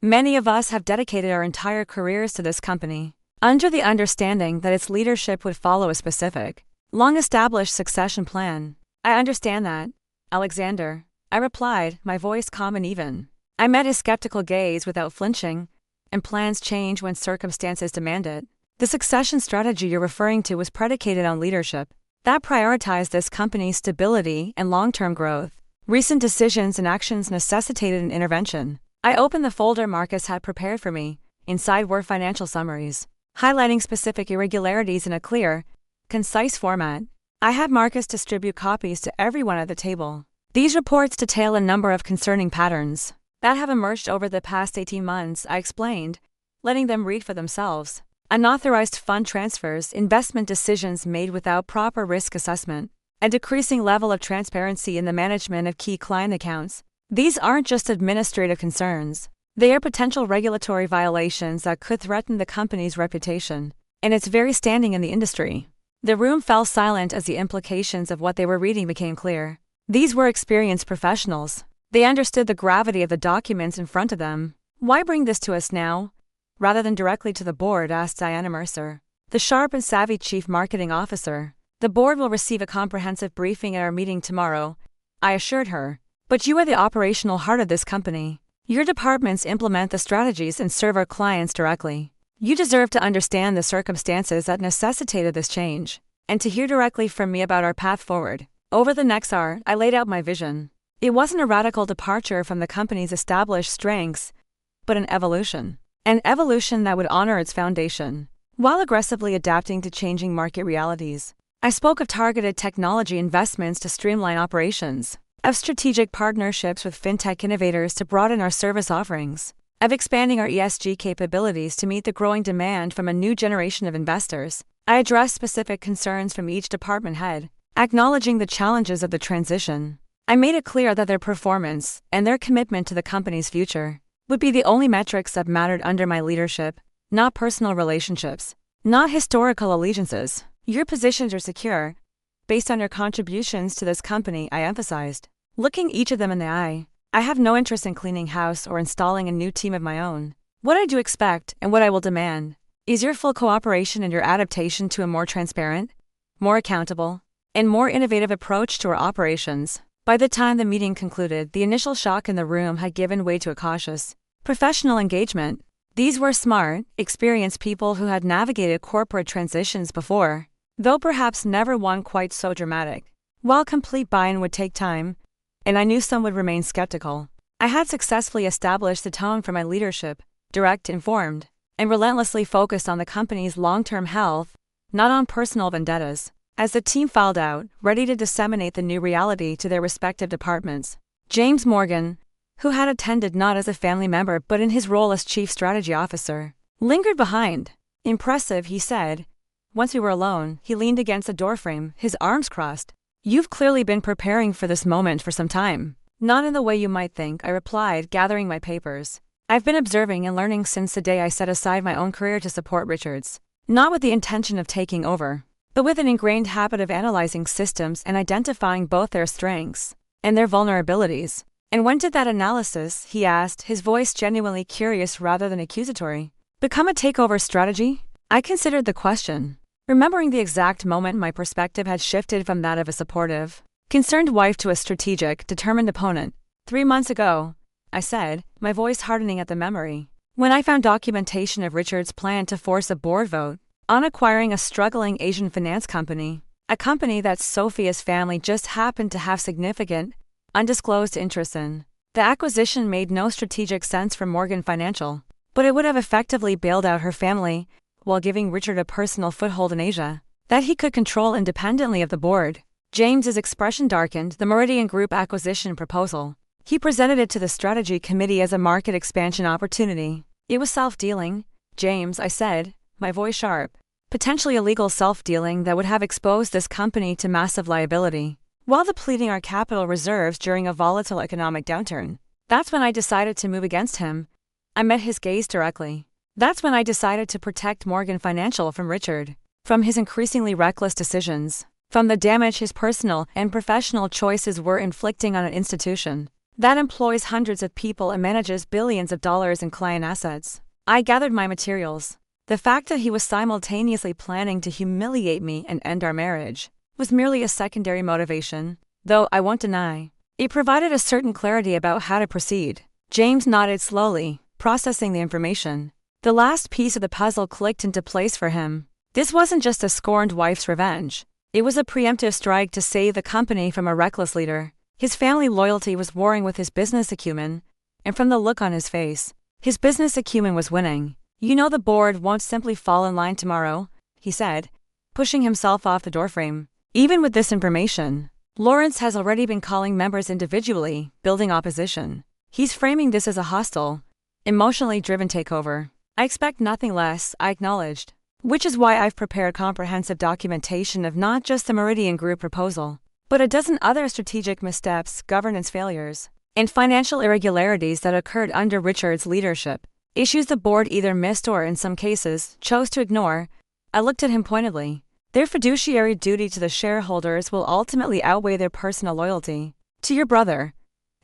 Many of us have dedicated our entire careers to this company, under the understanding that its leadership would follow a specific, long-established succession plan." "I understand that, Alexander," I replied, my voice calm and even. I met his skeptical gaze without flinching, and plans change when circumstances demand it. "The succession strategy you're referring to was predicated on leadership that prioritized this company's stability and long-term growth. Recent decisions and actions necessitated an intervention." I opened the folder Marcus had prepared for me. Inside were financial summaries, highlighting specific irregularities in a clear, concise format. I had Marcus distribute copies to everyone at the table. "These reports detail a number of concerning patterns that have emerged over the past 18 months, I explained, letting them read for themselves. "Unauthorized fund transfers, investment decisions made without proper risk assessment, a decreasing level of transparency in the management of key client accounts. These aren't just administrative concerns. They are potential regulatory violations that could threaten the company's reputation and its very standing in the industry." The room fell silent as the implications of what they were reading became clear. These were experienced professionals. They understood the gravity of the documents in front of them. "Why bring this to us now, rather than directly to the board?" asked Diana Mercer, the sharp and savvy chief marketing officer, The board will receive a comprehensive briefing at our meeting tomorrow, I assured her. But you are the operational heart of this company. Your departments implement the strategies and serve our clients directly. You deserve to understand the circumstances that necessitated this change, and to hear directly from me about our path forward. Over the next hour, I laid out my vision. It wasn't a radical departure from the company's established strengths, but an evolution. An evolution that would honor its foundation, while aggressively adapting to changing market realities. I spoke of targeted technology investments to streamline operations, of strategic partnerships with fintech innovators to broaden our service offerings, of expanding our ESG capabilities to meet the growing demand from a new generation of investors. I addressed specific concerns from each department head, acknowledging the challenges of the transition. I made it clear that their performance and their commitment to the company's future would be the only metrics that mattered under my leadership, not personal relationships, not historical allegiances. Your positions are secure, based on your contributions to this company, I emphasized, looking each of them in the eye. I have no interest in cleaning house or installing a new team of my own. What I do expect, and what I will demand, is your full cooperation and your adaptation to a more transparent, more accountable, and more innovative approach to our operations. By the time the meeting concluded, the initial shock in the room had given way to a cautious, professional engagement. These were smart, experienced people who had navigated corporate transitions before, though perhaps never one quite so dramatic. While complete buy-in would take time, and I knew some would remain skeptical, I had successfully established the tone for my leadership, direct, informed, and relentlessly focused on the company's long-term health, not on personal vendettas. As the team filed out, ready to disseminate the new reality to their respective departments, James Morgan, who had attended not as a family member but in his role as Chief Strategy Officer, lingered behind. Impressive, he said. Once we were alone, he leaned against the doorframe, his arms crossed. You've clearly been preparing for this moment for some time. Not in the way you might think, I replied, gathering my papers. I've been observing and learning since the day I set aside my own career to support Richards. Not with the intention of taking over, but with an ingrained habit of analyzing systems and identifying both their strengths and their vulnerabilities. And when did that analysis, he asked, his voice genuinely curious rather than accusatory, become a takeover strategy? I considered the question, remembering the exact moment my perspective had shifted from that of a supportive, concerned wife to a strategic, determined opponent. 3 months ago, I said, my voice hardening at the memory, when I found documentation of Richard's plan to force a board vote on acquiring a struggling Asian finance company, a company that Sophia's family just happened to have significant, undisclosed interests in. The acquisition made no strategic sense for Morgan Financial, but it would have effectively bailed out her family, while giving Richard a personal foothold in Asia that he could control independently of the board. James's expression darkened. The Meridian Group acquisition proposal. He presented it to the strategy committee as a market expansion opportunity. It was self-dealing, James, I said, my voice sharp. Potentially illegal self-dealing that would have exposed this company to massive liability, while depleting our capital reserves during a volatile economic downturn. That's when I decided to move against him. I met his gaze directly. That's when I decided to protect Morgan Financial from Richard, from his increasingly reckless decisions, from the damage his personal and professional choices were inflicting on an institution that employs hundreds of people and manages billions of dollars in client assets. I gathered my materials. The fact that he was simultaneously planning to humiliate me and end our marriage was merely a secondary motivation, though I won't deny it provided a certain clarity about how to proceed. James nodded slowly, processing the information. The last piece of the puzzle clicked into place for him. This wasn't just a scorned wife's revenge. It was a preemptive strike to save the company from a reckless leader. His family loyalty was warring with his business acumen, and from the look on his face, his business acumen was winning. You know the board won't simply fall in line tomorrow, he said, pushing himself off the doorframe. Even with this information, Lawrence has already been calling members individually, building opposition. He's framing this as a hostile, emotionally driven takeover. I expect nothing less, I acknowledged, which is why I've prepared comprehensive documentation of not just the Meridian Group proposal, but a dozen other strategic missteps, governance failures, and financial irregularities that occurred under Richard's leadership. Issues the board either missed or, in some cases, chose to ignore. I looked at him pointedly. Their fiduciary duty to the shareholders will ultimately outweigh their personal loyalty to your brother,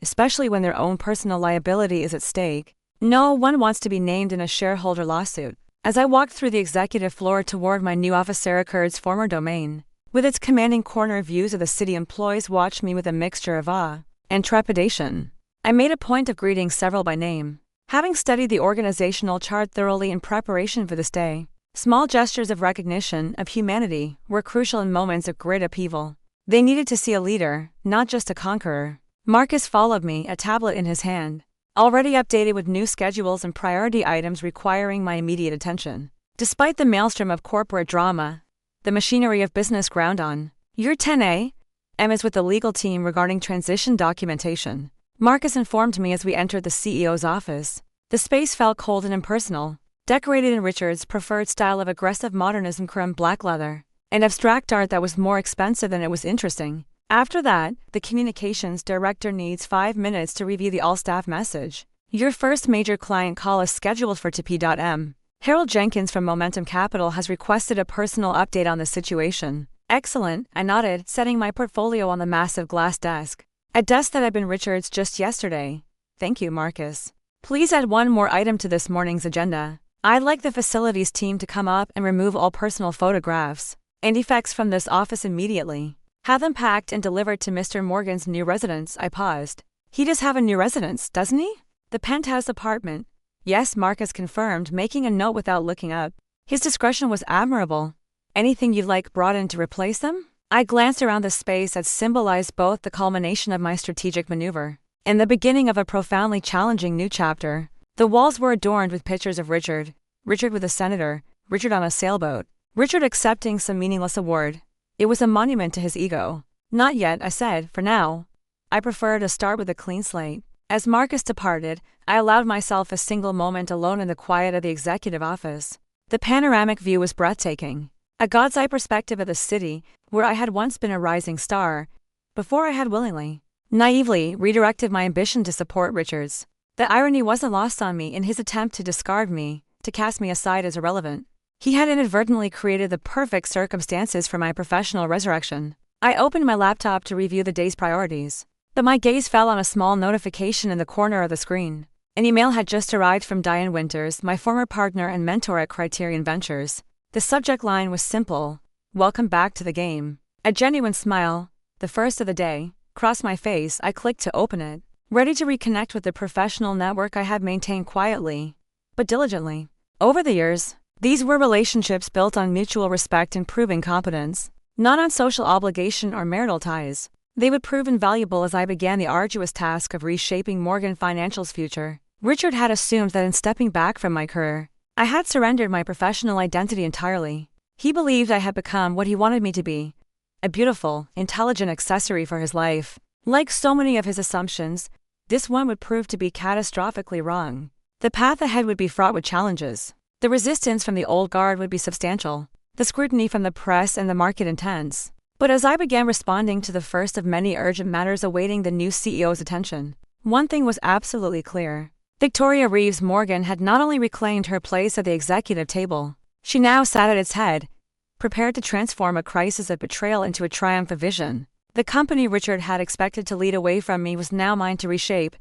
especially when their own personal liability is at stake. No one wants to be named in a shareholder lawsuit. As I walked through the executive floor toward my new officer Richard's former domain, with its commanding corner views of the city. Employees watched me with a mixture of awe and trepidation. I made a point of greeting several by name, having studied the organizational chart thoroughly in preparation for this day. Small gestures of recognition of humanity were crucial in moments of great upheaval. They needed to see a leader, not just a conqueror. Marcus followed me, a tablet in his hand, already updated with new schedules and priority items requiring my immediate attention. Despite the maelstrom of corporate drama, the machinery of business ground on. Your 10A M is with the legal team regarding transition documentation. Marcus informed me as we entered the CEO's office. The space felt cold and impersonal, decorated in Richard's preferred style of aggressive modernism, creme black leather, and abstract art that was more expensive than it was interesting. After that, the communications director needs 5 minutes to review the all-staff message. Your first major client call is scheduled for 2 p.m. Harold Jenkins from Momentum Capital has requested a personal update on the situation. Excellent, I nodded, setting my portfolio on the massive glass desk. A desk that had been Richard's just yesterday. Thank you, Marcus. Please add one more item to this morning's agenda. I'd like the facilities team to come up and remove all personal photographs and effects from this office immediately. Have them packed and delivered to Mr. Morgan's new residence. I paused. He does have a new residence, doesn't he? The penthouse apartment. Yes, Marcus confirmed, making a note without looking up. His discretion was admirable. Anything you'd like brought in to replace them? I glanced around the space that symbolized both the culmination of my strategic maneuver and the beginning of a profoundly challenging new chapter. The walls were adorned with pictures of Richard with a senator, Richard on a sailboat, Richard accepting some meaningless award. It was a monument to his ego. Not yet, I said, for now. I prefer to start with a clean slate. As Marcus departed, I allowed myself a single moment alone in the quiet of the executive office. The panoramic view was breathtaking. A God's eye perspective of the city, where I had once been a rising star, before I had willingly, naively, redirected my ambition to support Richard's. The irony wasn't lost on me in his attempt to discard me, to cast me aside as irrelevant. He had inadvertently created the perfect circumstances for my professional resurrection. I opened my laptop to review the day's priorities, but my gaze fell on a small notification in the corner of the screen. An email had just arrived from Diane Winters, my former partner and mentor at Criterion Ventures. The subject line was simple: welcome back to the game. A genuine smile, the first of the day, crossed my face. I clicked to open it, ready to reconnect with the professional network I had maintained quietly, but diligently. Over the years, these were relationships built on mutual respect and proving competence, not on social obligation or marital ties. They would prove invaluable as I began the arduous task of reshaping Morgan Financial's future. Richard had assumed that in stepping back from my career, I had surrendered my professional identity entirely. He believed I had become what he wanted me to be, a beautiful, intelligent accessory for his life. Like so many of his assumptions, this one would prove to be catastrophically wrong. The path ahead would be fraught with challenges. The resistance from the old guard would be substantial, the scrutiny from the press and the market intense. But as I began responding to the first of many urgent matters awaiting the new CEO's attention, one thing was absolutely clear. Victoria Reeves Morgan had not only reclaimed her place at the executive table, she now sat at its head, prepared to transform a crisis of betrayal into a triumph of vision. The company Richard had expected to lead away from me was now mine to reshape,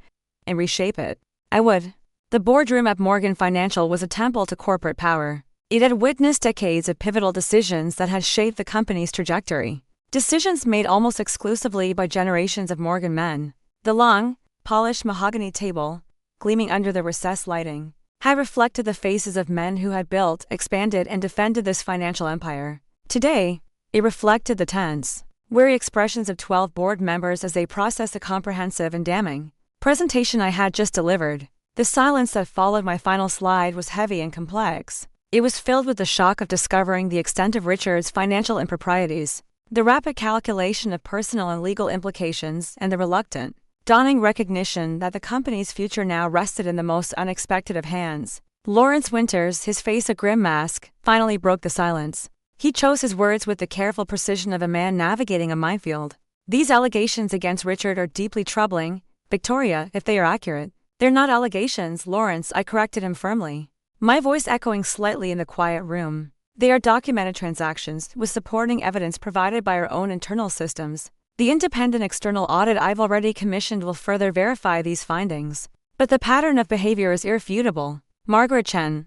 and reshape it. I would. The boardroom at Morgan Financial was a temple to corporate power. It had witnessed decades of pivotal decisions that had shaped the company's trajectory. Decisions made almost exclusively by generations of Morgan men. The long, polished mahogany table, gleaming under the recessed lighting, had reflected the faces of men who had built, expanded, and defended this financial empire. Today, it reflected the tense, weary expressions of 12 board members as they processed the comprehensive and damning presentation I had just delivered. The silence that followed my final slide was heavy and complex. It was filled with the shock of discovering the extent of Richard's financial improprieties, the rapid calculation of personal and legal implications, and the reluctant, dawning recognition that the company's future now rested in the most unexpected of hands. Lawrence Winters, his face a grim mask, finally broke the silence. He chose his words with the careful precision of a man navigating a minefield. These allegations against Richard are deeply troubling, Victoria, if they are accurate. They're not allegations, Lawrence, I corrected him firmly, my voice echoing slightly in the quiet room. They are documented transactions, with supporting evidence provided by our own internal systems. The independent external audit I've already commissioned will further verify these findings. But the pattern of behavior is irrefutable. Margaret Chen,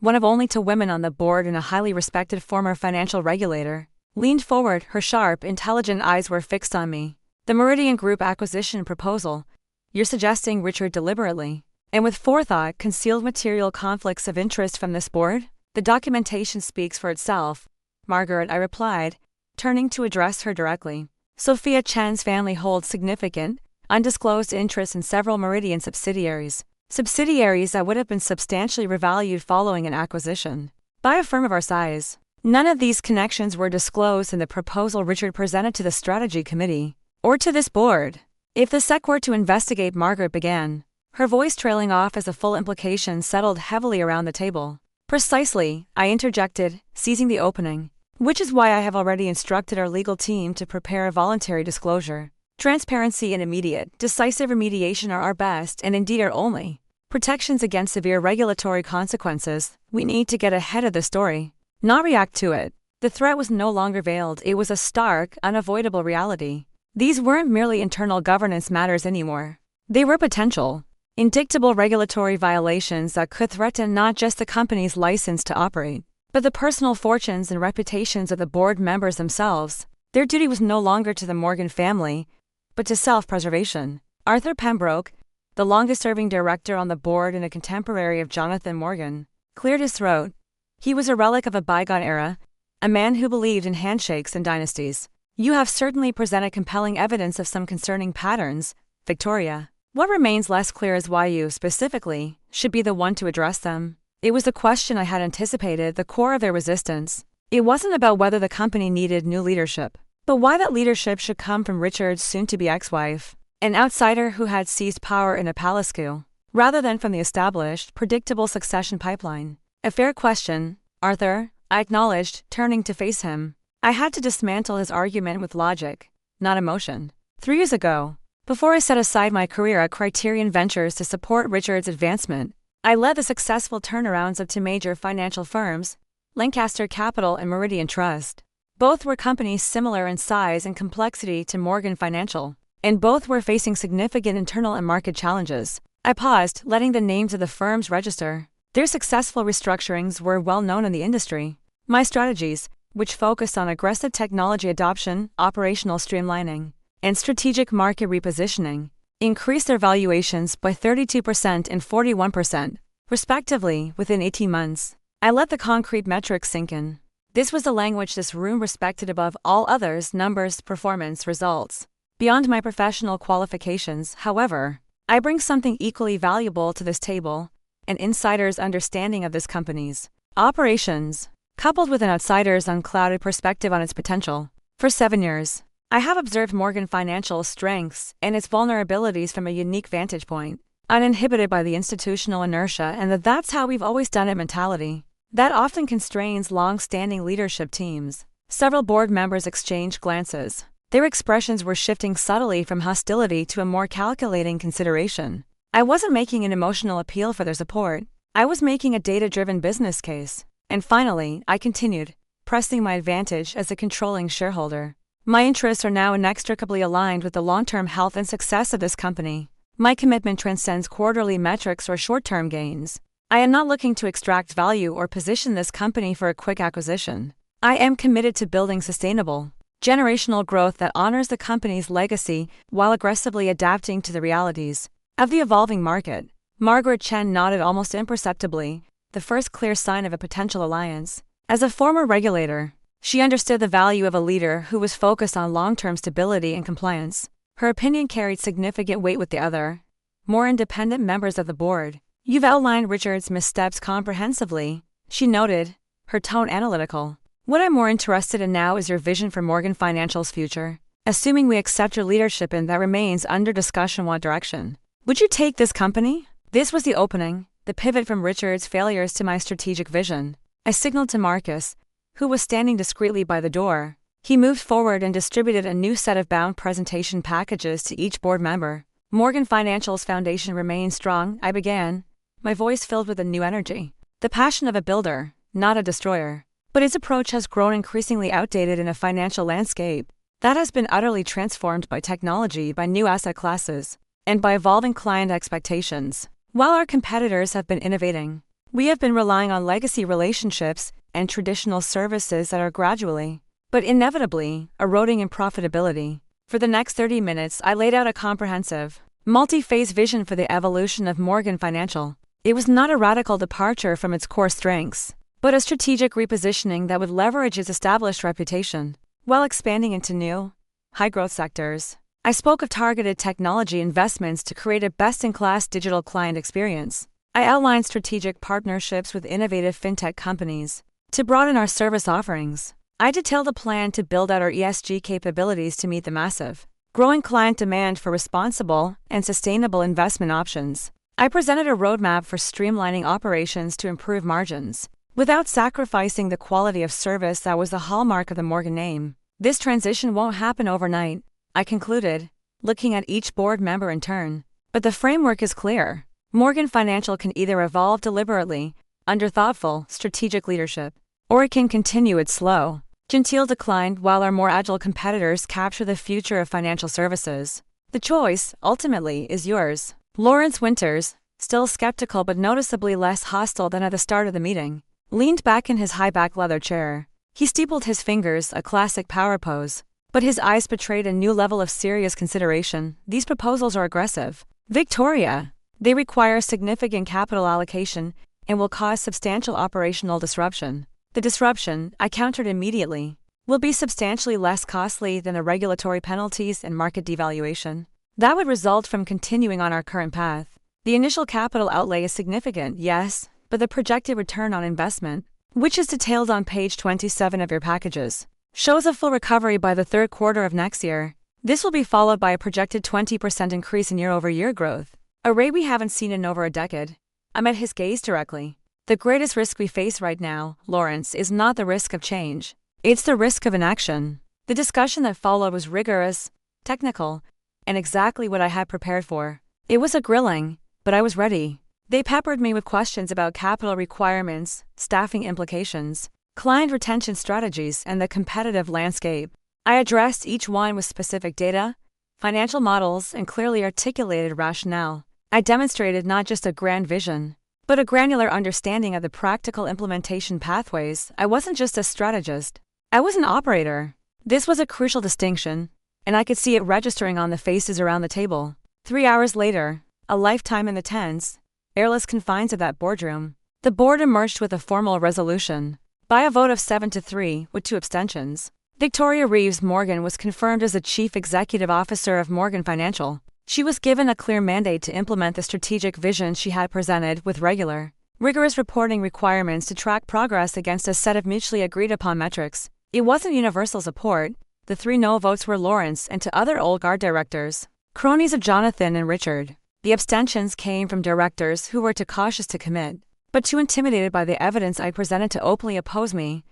one of only 2 women on the board and a highly respected former financial regulator, leaned forward, her sharp, intelligent eyes were fixed on me. The Meridian Group acquisition proposal. You're suggesting Richard deliberately, and with forethought, concealed material conflicts of interest from this board? The documentation speaks for itself, Margaret, I replied, turning to address her directly. Sophia Chen's family holds significant, undisclosed interests in several Meridian subsidiaries that would have been substantially revalued following an acquisition by a firm of our size. None of these connections were disclosed in the proposal Richard presented to the strategy committee, or to this board. If the SEC were to investigate, Margaret began, her voice trailing off as the full implications settled heavily around the table. Precisely, I interjected, seizing the opening. Which is why I have already instructed our legal team to prepare a voluntary disclosure. Transparency and immediate, decisive remediation are our best and indeed our only protections against severe regulatory consequences. We need to get ahead of the story, not react to it. The threat was no longer veiled, it was a stark, unavoidable reality. These weren't merely internal governance matters anymore. They were potential, indictable regulatory violations that could threaten not just the company's license to operate, but the personal fortunes and reputations of the board members themselves. Their duty was no longer to the Morgan family, but to self-preservation. Arthur Pembroke, the longest-serving director on the board and a contemporary of Jonathan Morgan, cleared his throat. He was a relic of a bygone era, a man who believed in handshakes and dynasties. You have certainly presented compelling evidence of some concerning patterns, Victoria. What remains less clear is why you, specifically, should be the one to address them. It was the question I had anticipated, the core of their resistance. It wasn't about whether the company needed new leadership, but why that leadership should come from Richard's soon-to-be ex-wife, an outsider who had seized power in a palace coup, rather than from the established, predictable succession pipeline. A fair question, Arthur, I acknowledged, turning to face him. I had to dismantle his argument with logic, not emotion. 3 years ago, before I set aside my career at Criterion Ventures to support Richard's advancement, I led the successful turnarounds of two major financial firms, Lancaster Capital and Meridian Trust. Both were companies similar in size and complexity to Morgan Financial, and both were facing significant internal and market challenges. I paused, letting the names of the firms register. Their successful restructurings were well known in the industry. My strategies, which focused on aggressive technology adoption, operational streamlining, and strategic market repositioning, increased their valuations by 32% and 41%, respectively, within 18 months. I let the concrete metrics sink in. This was the language this room respected above all others: numbers, performance, results. Beyond my professional qualifications, however, I bring something equally valuable to this table: an insider's understanding of this company's operations, coupled with an outsider's unclouded perspective on its potential. For 7 years, I have observed Morgan Financial's strengths and its vulnerabilities from a unique vantage point, uninhibited by the institutional inertia and the "that's how we've always done it" mentality that often constrains long-standing leadership teams. Several board members exchanged glances. Their expressions were shifting subtly from hostility to a more calculating consideration. I wasn't making an emotional appeal for their support. I was making a data-driven business case. And finally, I continued, pressing my advantage as a controlling shareholder. My interests are now inextricably aligned with the long-term health and success of this company. My commitment transcends quarterly metrics or short-term gains. I am not looking to extract value or position this company for a quick acquisition. I am committed to building sustainable, generational growth that honors the company's legacy while aggressively adapting to the realities of the evolving market. Margaret Chen nodded almost imperceptibly, the first clear sign of a potential alliance. As a former regulator, she understood the value of a leader who was focused on long-term stability and compliance. Her opinion carried significant weight with the other, more independent members of the board. You've outlined Richard's missteps comprehensively, she noted, her tone analytical. What I'm more interested in now is your vision for Morgan Financial's future. Assuming we accept your leadership and that remains under discussion, what direction would you take this company? This was the opening, the pivot from Richard's failures to my strategic vision. I signaled to Marcus, who was standing discreetly by the door. He moved forward and distributed a new set of bound presentation packages to each board member. Morgan Financial's foundation remains strong, I began, my voice filled with a new energy. The passion of a builder, not a destroyer. But its approach has grown increasingly outdated in a financial landscape that has been utterly transformed by technology, by new asset classes, and by evolving client expectations. While our competitors have been innovating, we have been relying on legacy relationships and traditional services that are gradually but inevitably eroding in profitability. For the next 30 minutes, I laid out a comprehensive, multi-phase vision for the evolution of Morgan Financial. It was not a radical departure from its core strengths, but a strategic repositioning that would leverage its established reputation, while expanding into new, high-growth sectors. I spoke of targeted technology investments to create a best-in-class digital client experience. I outlined strategic partnerships with innovative fintech companies to broaden our service offerings. I detailed a plan to build out our ESG capabilities to meet the massive, growing client demand for responsible and sustainable investment options. I presented a roadmap for streamlining operations to improve margins, without sacrificing the quality of service that was the hallmark of the Morgan name. This transition won't happen overnight, I concluded, looking at each board member in turn. But the framework is clear. Morgan Financial can either evolve deliberately, under thoughtful, strategic leadership, or it can continue its slow, genteel decline while our more agile competitors capture the future of financial services. The choice, ultimately, is yours. Lawrence Winters, still skeptical but noticeably less hostile than at the start of the meeting, leaned back in his high-back leather chair. He steepled his fingers, a classic power pose, but his eyes betrayed a new level of serious consideration. These proposals are aggressive. Victoria, they require significant capital allocation and will cause substantial operational disruption. The disruption, I countered immediately, will be substantially less costly than the regulatory penalties and market devaluation that would result from continuing on our current path. The initial capital outlay is significant, yes, but the projected return on investment, which is detailed on page 27 of your packages, shows a full recovery by the third quarter of next year. This will be followed by a projected 20% increase in year-over-year growth, a rate we haven't seen in over a decade. I met his gaze directly. The greatest risk we face right now, Lawrence, is not the risk of change. It's the risk of inaction. The discussion that followed was rigorous, technical, and exactly what I had prepared for. It was a grilling, but I was ready. They peppered me with questions about capital requirements, staffing implications, client retention strategies, and the competitive landscape. I addressed each one with specific data, financial models, and clearly articulated rationale. I demonstrated not just a grand vision, but a granular understanding of the practical implementation pathways. I wasn't just a strategist, I was an operator. This was a crucial distinction, and I could see it registering on the faces around the table. 3 hours later, a lifetime in the tense, airless confines of that boardroom, the board emerged with a formal resolution. By a vote of 7-3, with 2 abstentions, Victoria Reeves Morgan was confirmed as the Chief Executive Officer of Morgan Financial. She was given a clear mandate to implement the strategic vision she had presented, with regular, rigorous reporting requirements to track progress against a set of mutually agreed-upon metrics. It wasn't universal support. The 3 no votes were Lawrence and 2 other old guard directors, cronies of Jonathan and Richard. The abstentions came from directors who were too cautious to commit, but too intimidated by the evidence I presented to openly oppose me.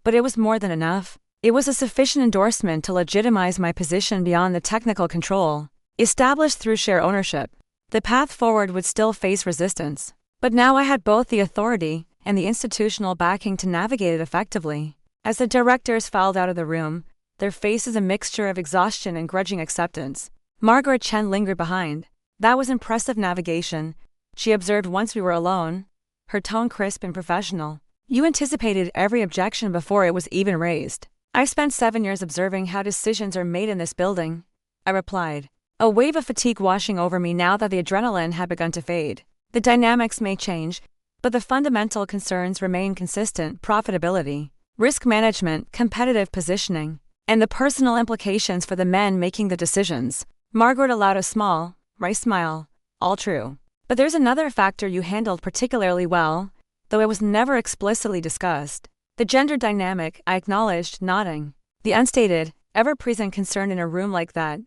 But it was more than enough. It was a sufficient endorsement to legitimize my position beyond the technical control established through share ownership. The path forward would still face resistance, but now I had both the authority and the institutional backing to navigate it effectively. As the directors filed out of the room, their faces a mixture of exhaustion and grudging acceptance, Margaret Chen lingered behind. That was impressive navigation, she observed once we were alone, her tone crisp and professional. You anticipated every objection before it was even raised. I spent 7 years observing how decisions are made in this building, I replied, a wave of fatigue washing over me now that the adrenaline had begun to fade. The dynamics may change, but the fundamental concerns remain consistent: profitability, risk management, competitive positioning, and the personal implications for the men making the decisions. Margaret allowed a small, wry smile. All true. But there's another factor you handled particularly well, though it was never explicitly discussed. The gender dynamic, I acknowledged, nodding. The unstated, ever-present concern in a room like that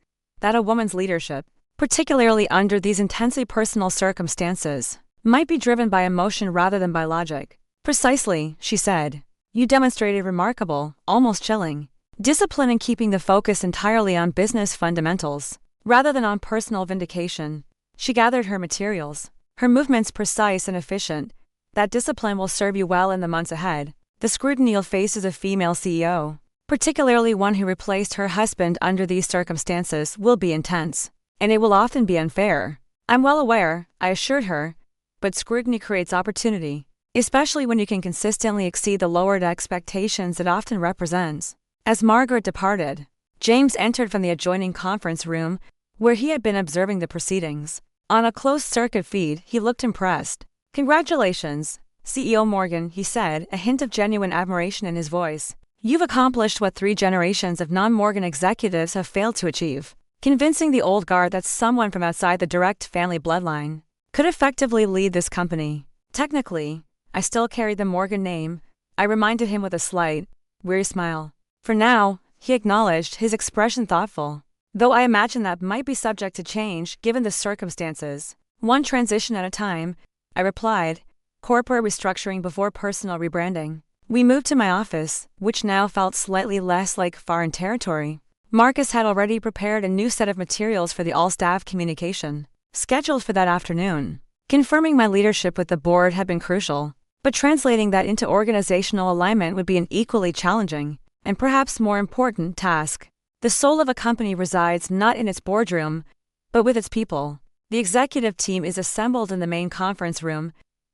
a woman's leadership, particularly under these intensely personal circumstances, might be driven by emotion rather than by logic. Precisely, she said. You demonstrated remarkable, almost chilling, discipline in keeping the focus entirely on business fundamentals, rather than on personal vindication. She gathered her materials, her movements precise and efficient. That discipline will serve you well in the months ahead. The scrutiny you'll face as a female CEO, particularly one who replaced her husband under these circumstances, will be intense, and it will often be unfair. I'm well aware, I assured her, but scrutiny creates opportunity, especially when you can consistently exceed the lowered expectations it often represents. As Margaret departed, James entered from the adjoining conference room, where he had been observing the proceedings. On a closed-circuit feed, he looked impressed. "Congratulations, CEO Morgan," he said, a hint of genuine admiration in his voice. "You've accomplished what 3 generations of non-Morgan executives have failed to achieve, convincing the old guard that someone from outside the direct family bloodline could effectively lead this company. Technically, I still carry the Morgan name," I reminded him with a slight, weary smile. "For now," he acknowledged, his expression thoughtful. "Though I imagine that might be subject to change given the circumstances. One transition at a time," I replied, corporate restructuring before personal rebranding. We moved to my office, which now felt slightly less like foreign territory. Marcus had already prepared a new set of materials for the all-staff communication, scheduled for that afternoon. Confirming my leadership with the board had been crucial, but translating that into organizational alignment would be an equally challenging, and perhaps more important, task. The soul of a company resides not in its boardroom, but with its people. The executive team is assembled in the main conference room,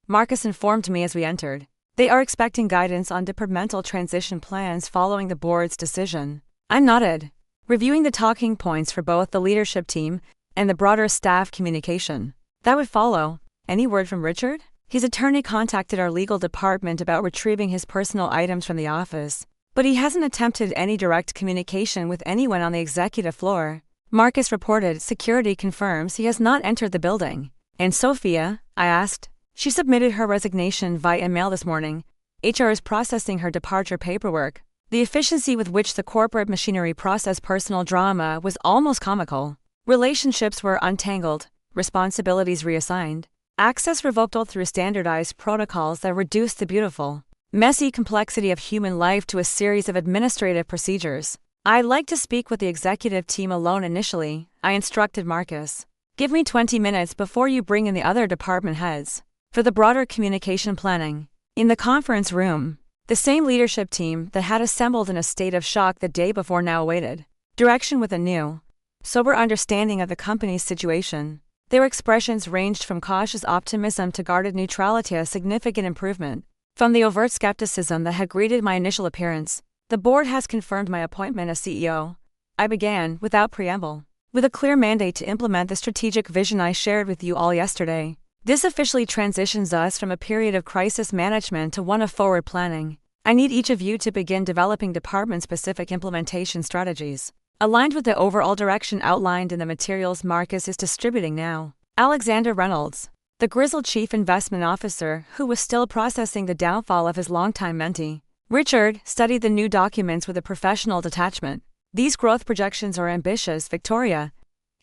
Marcus informed me as we entered. They are expecting guidance on departmental transition plans following the board's decision. I nodded, reviewing the talking points for both the leadership team and the broader staff communication. That would follow. Any word from Richard? His attorney contacted our legal department about retrieving his personal items from the office, but he hasn't attempted any direct communication with anyone on the executive floor. Marcus reported security confirms he has not entered the building. "And Sophia?" I asked. "She submitted her resignation via email this morning. HR is processing her departure paperwork." The efficiency with which the corporate machinery processed personal drama was almost comical. Relationships were untangled, responsibilities reassigned, access revoked all through standardized protocols that reduced the beautiful, messy complexity of human life to a series of administrative procedures. "I'd like to speak with the executive team alone initially," I instructed Marcus. "Give me 20 minutes before you bring in the other department heads for the broader communication planning." In the conference room, the same leadership team that had assembled in a state of shock the day before now awaited direction with a new, sober understanding of the company's situation. Their expressions ranged from cautious optimism to guarded neutrality, a significant improvement from the overt skepticism that had greeted my initial appearance. "The board has confirmed my appointment as CEO," I began, without preamble, "with a clear mandate to implement the strategic vision I shared with you all yesterday. This officially transitions us from a period of crisis management to one of forward planning. I need each of you to begin developing department-specific implementation strategies, aligned with the overall direction outlined in the materials Marcus is distributing now." Alexander Reynolds, the grizzled chief investment officer who was still processing the downfall of his longtime mentee, Richard, studied the new documents with a professional detachment. "These growth projections are ambitious, Victoria,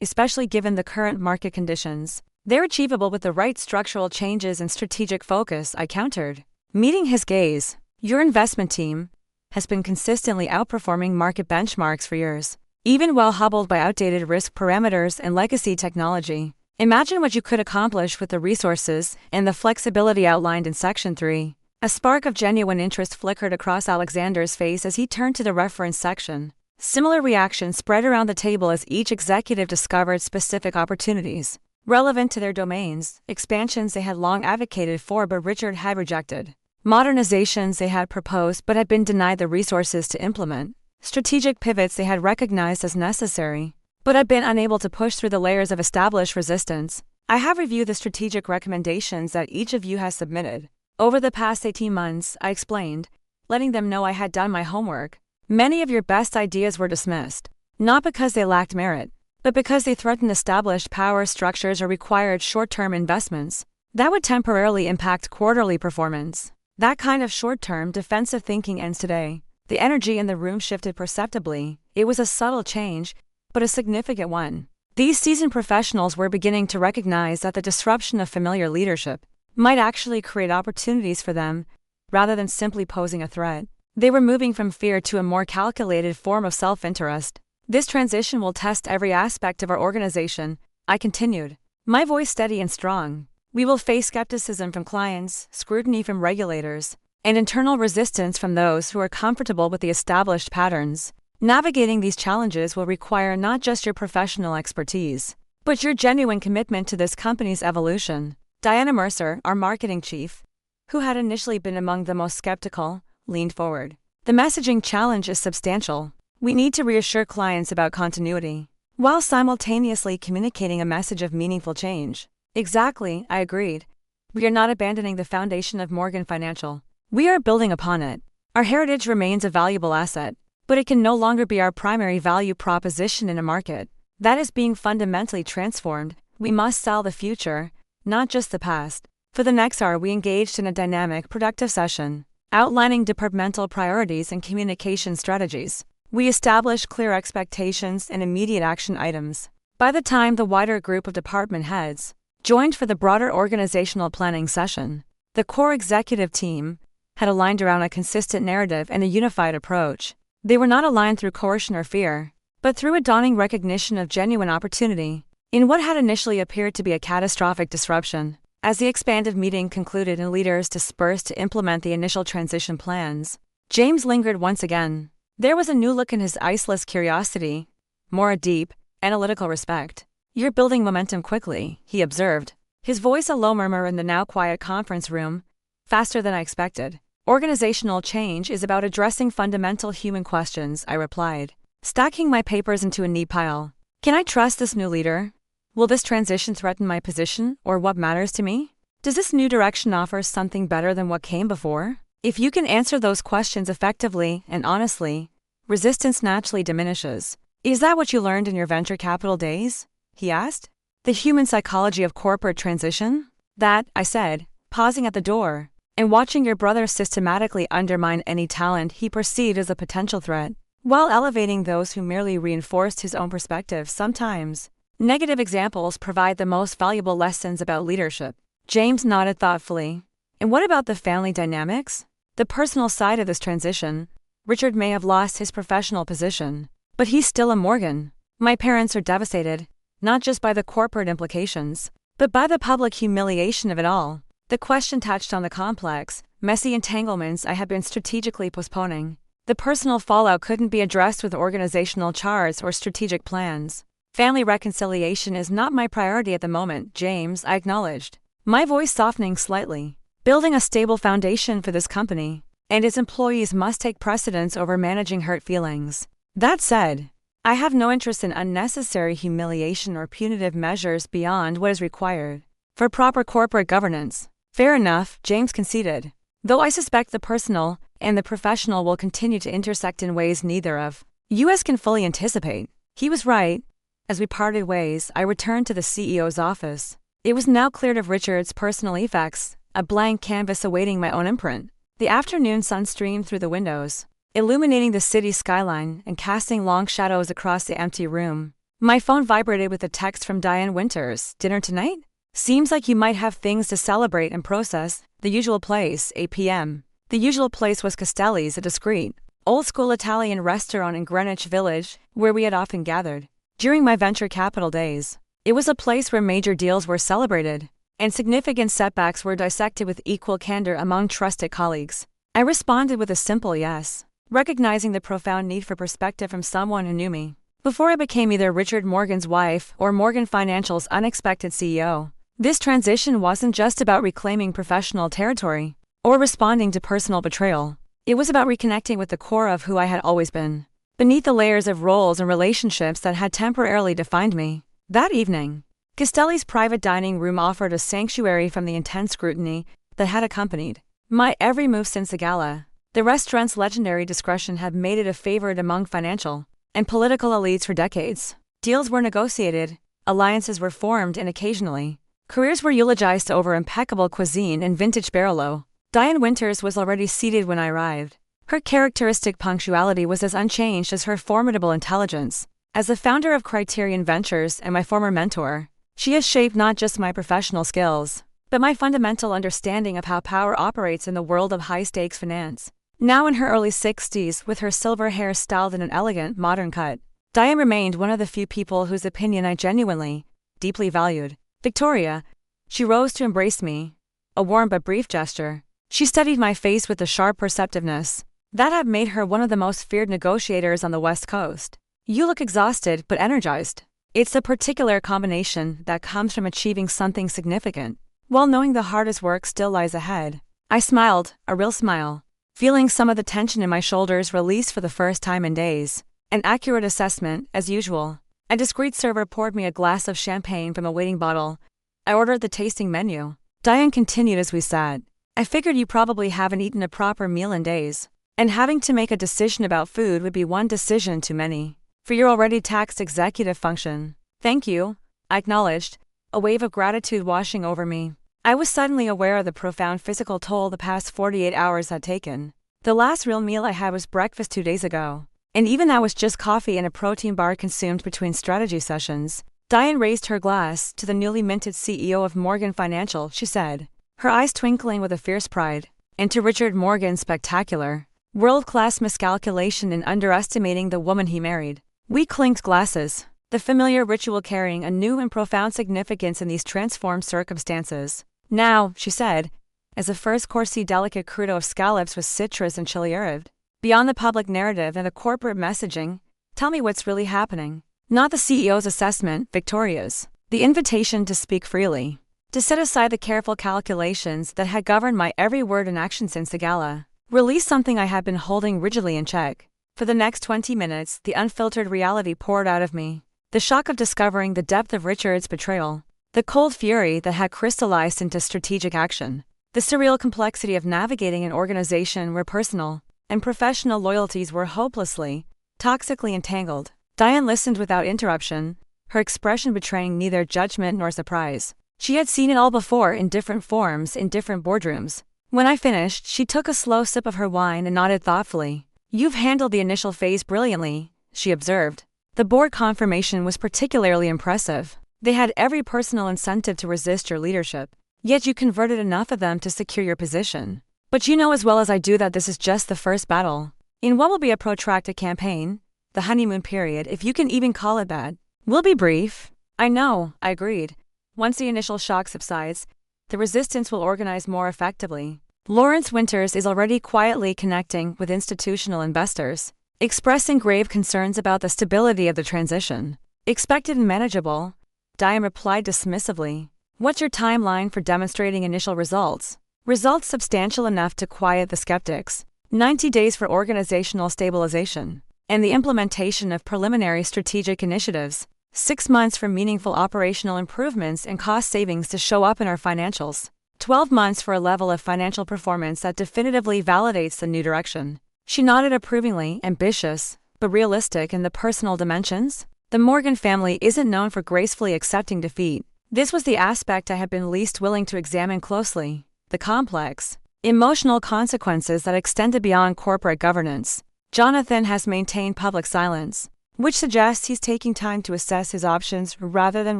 especially given the current market conditions. They're achievable with the right structural changes and strategic focus," I countered. Meeting his gaze, "Your investment team has been consistently outperforming market benchmarks for years, even while hobbled by outdated risk parameters and legacy technology. Imagine what you could accomplish with the resources and the flexibility outlined in Section 3. A spark of genuine interest flickered across Alexander's face as he turned to the reference section. Similar reactions spread around the table as each executive discovered specific opportunities relevant to their domains, expansions they had long advocated for but Richard had rejected, modernizations they had proposed but had been denied the resources to implement, strategic pivots they had recognized as necessary, but had been unable to push through the layers of established resistance. "I have reviewed the strategic recommendations that each of you has submitted over the past 18 months, I explained, letting them know I had done my homework. "Many of your best ideas were dismissed, not because they lacked merit, but because they threatened established power structures or required short-term investments that would temporarily impact quarterly performance. That kind of short-term defensive thinking ends today." The energy in the room shifted perceptibly. It was a subtle change, but a significant one. These seasoned professionals were beginning to recognize that the disruption of familiar leadership might actually create opportunities for them, rather than simply posing a threat. They were moving from fear to a more calculated form of self-interest. "This transition will test every aspect of our organization," I continued, my voice steady and strong. "We will face skepticism from clients, scrutiny from regulators, and internal resistance from those who are comfortable with the established patterns. Navigating these challenges will require not just your professional expertise, but your genuine commitment to this company's evolution." Diana Mercer, our marketing chief, who had initially been among the most skeptical, leaned forward. The messaging challenge is substantial. We need to reassure clients about continuity, while simultaneously communicating a message of meaningful change. Exactly, I agreed. We are not abandoning the foundation of Morgan Financial. We are building upon it. Our heritage remains a valuable asset, but it can no longer be our primary value proposition in a market that is being fundamentally transformed. We must sell the future, not just the past. For the next hour, we engaged in a dynamic, productive session, outlining departmental priorities and communication strategies. We established clear expectations and immediate action items. By the time the wider group of department heads joined for the broader organizational planning session, the core executive team had aligned around a consistent narrative and a unified approach. They were not aligned through coercion or fear, but through a dawning recognition of genuine opportunity in what had initially appeared to be a catastrophic disruption. As the expanded meeting concluded and leaders dispersed to implement the initial transition plans, James lingered once again. There was a new look in his iceless curiosity, more a deep, analytical respect. "You're building momentum quickly," he observed, his voice a low murmur in the now quiet conference room. "Faster than I expected." "Organizational change is about addressing fundamental human questions," I replied, stacking my papers into a neat pile. "Can I trust this new leader? Will this transition threaten my position or what matters to me? Does this new direction offer something better than what came before?" If you can answer those questions effectively and honestly, resistance naturally diminishes. "Is that what you learned in your venture capital days?" he asked. "The human psychology of corporate transition?" "That," I said, pausing at the door, "and watching your brother systematically undermine any talent he perceived as a potential threat, while elevating those who merely reinforced his own perspective. Sometimes negative examples provide the most valuable lessons about leadership." James nodded thoughtfully. "And what about the family dynamics? The personal side of this transition? Richard may have lost his professional position, but he's still a Morgan. My parents are devastated, not just by the corporate implications, but by the public humiliation of it all." The question touched on the complex, messy entanglements I had been strategically postponing. The personal fallout couldn't be addressed with organizational charts or strategic plans. "Family reconciliation is not my priority at the moment, James," I acknowledged, my voice softening slightly. "Building a stable foundation for this company and its employees must take precedence over managing hurt feelings. That said, I have no interest in unnecessary humiliation or punitive measures beyond what is required for proper corporate governance." "Fair enough," James conceded, "though I suspect the personal and the professional will continue to intersect in ways neither of us can fully anticipate." He was right. As we parted ways, I returned to the CEO's office. It was now cleared of Richard's personal effects, a blank canvas awaiting my own imprint. The afternoon sun streamed through the windows, illuminating the city skyline and casting long shadows across the empty room. My phone vibrated with a text from Diane Winters. "Dinner tonight? Seems like you might have things to celebrate and process." "The usual place, 8 p.m. The usual place was Castelli's, a discreet, old-school Italian restaurant in Greenwich Village, where we had often gathered during my venture capital days. It was a place where major deals were celebrated, and significant setbacks were dissected with equal candor among trusted colleagues. I responded with a simple yes, recognizing the profound need for perspective from someone who knew me before I became either Richard Morgan's wife or Morgan Financial's unexpected CEO. This transition wasn't just about reclaiming professional territory or responding to personal betrayal. It was about reconnecting with the core of who I had always been, beneath the layers of roles and relationships that had temporarily defined me. That evening, Castelli's private dining room offered a sanctuary from the intense scrutiny that had accompanied my every move since the gala. The restaurant's legendary discretion had made it a favorite among financial and political elites for decades. Deals were negotiated, alliances were formed, and occasionally, careers were eulogized over impeccable cuisine and vintage Barolo. Diane Winters was already seated when I arrived. Her characteristic punctuality was as unchanged as her formidable intelligence. As the founder of Criterion Ventures and my former mentor, she has shaped not just my professional skills, but my fundamental understanding of how power operates in the world of high-stakes finance. Now in her early 60s, with her silver hair styled in an elegant, modern cut, Diane remained one of the few people whose opinion I genuinely, deeply valued. "Victoria," she rose to embrace me, a warm but brief gesture. She studied my face with a sharp perceptiveness that had made her one of the most feared negotiators on the West Coast. "You look exhausted but energized." It's the particular combination that comes from achieving something significant, while knowing the hardest work still lies ahead. I smiled, a real smile. feeling some of the tension in my shoulders released for the first time in days. An accurate assessment, as usual. A discreet server poured me a glass of champagne from a waiting bottle. I ordered the tasting menu. Diane continued as we sat. I figured you probably haven't eaten a proper meal in days. And having to make a decision about food would be one decision too many. For your already taxed executive function. Thank you, I acknowledged, a wave of gratitude washing over me. I was suddenly aware of the profound physical toll the past 48 hours had taken. The last real meal I had was breakfast 2 days ago. And even that was just coffee and a protein bar consumed between strategy sessions. Diane raised her glass to the newly minted CEO of Morgan Financial, she said, her eyes twinkling with a fierce pride. And to Richard Morgan, spectacular. World-class miscalculation in underestimating the woman he married. We clinked glasses, the familiar ritual carrying a new and profound significance in these transformed circumstances. Now, she said, as a first-coursey delicate crudo of scallops with citrus and chili herbed. Beyond the public narrative and the corporate messaging, tell me what's really happening. Not the CEO's assessment, Victoria's. The invitation to speak freely. To set aside the careful calculations that had governed my every word and action since the gala. Release something I had been holding rigidly in check. For the next 20 minutes, the unfiltered reality poured out of me. The shock of discovering the depth of Richard's betrayal. The cold fury that had crystallized into strategic action. The surreal complexity of navigating an organization where personal and professional loyalties were hopelessly, toxically entangled. Diane listened without interruption, her expression betraying neither judgment nor surprise. She had seen it all before in different forms in different boardrooms. When I finished, she took a slow sip of her wine and nodded thoughtfully. You've handled the initial phase brilliantly, she observed. The board confirmation was particularly impressive. They had every personal incentive to resist your leadership. Yet you converted enough of them to secure your position. But you know as well as I do that this is just the first battle. In what will be a protracted campaign, the honeymoon period, if you can even call it that, will be brief. I know, I agreed. Once the initial shock subsides, the resistance will organize more effectively. Lawrence Winters is already quietly connecting with institutional investors, expressing grave concerns about the stability of the transition. Expected and manageable, Diane replied dismissively. What's your timeline for demonstrating initial results? Results substantial enough to quiet the skeptics. 90 days for organizational stabilization and the implementation of preliminary strategic initiatives. 6 months for meaningful operational improvements and cost savings to show up in our financials. 12 months for a level of financial performance that definitively validates the new direction. She nodded approvingly, ambitious, but realistic in the personal dimensions. The Morgan family isn't known for gracefully accepting defeat. This was the aspect I had been least willing to examine closely. The complex, emotional consequences that extended beyond corporate governance. Jonathan has maintained public silence, which suggests he's taking time to assess his options rather than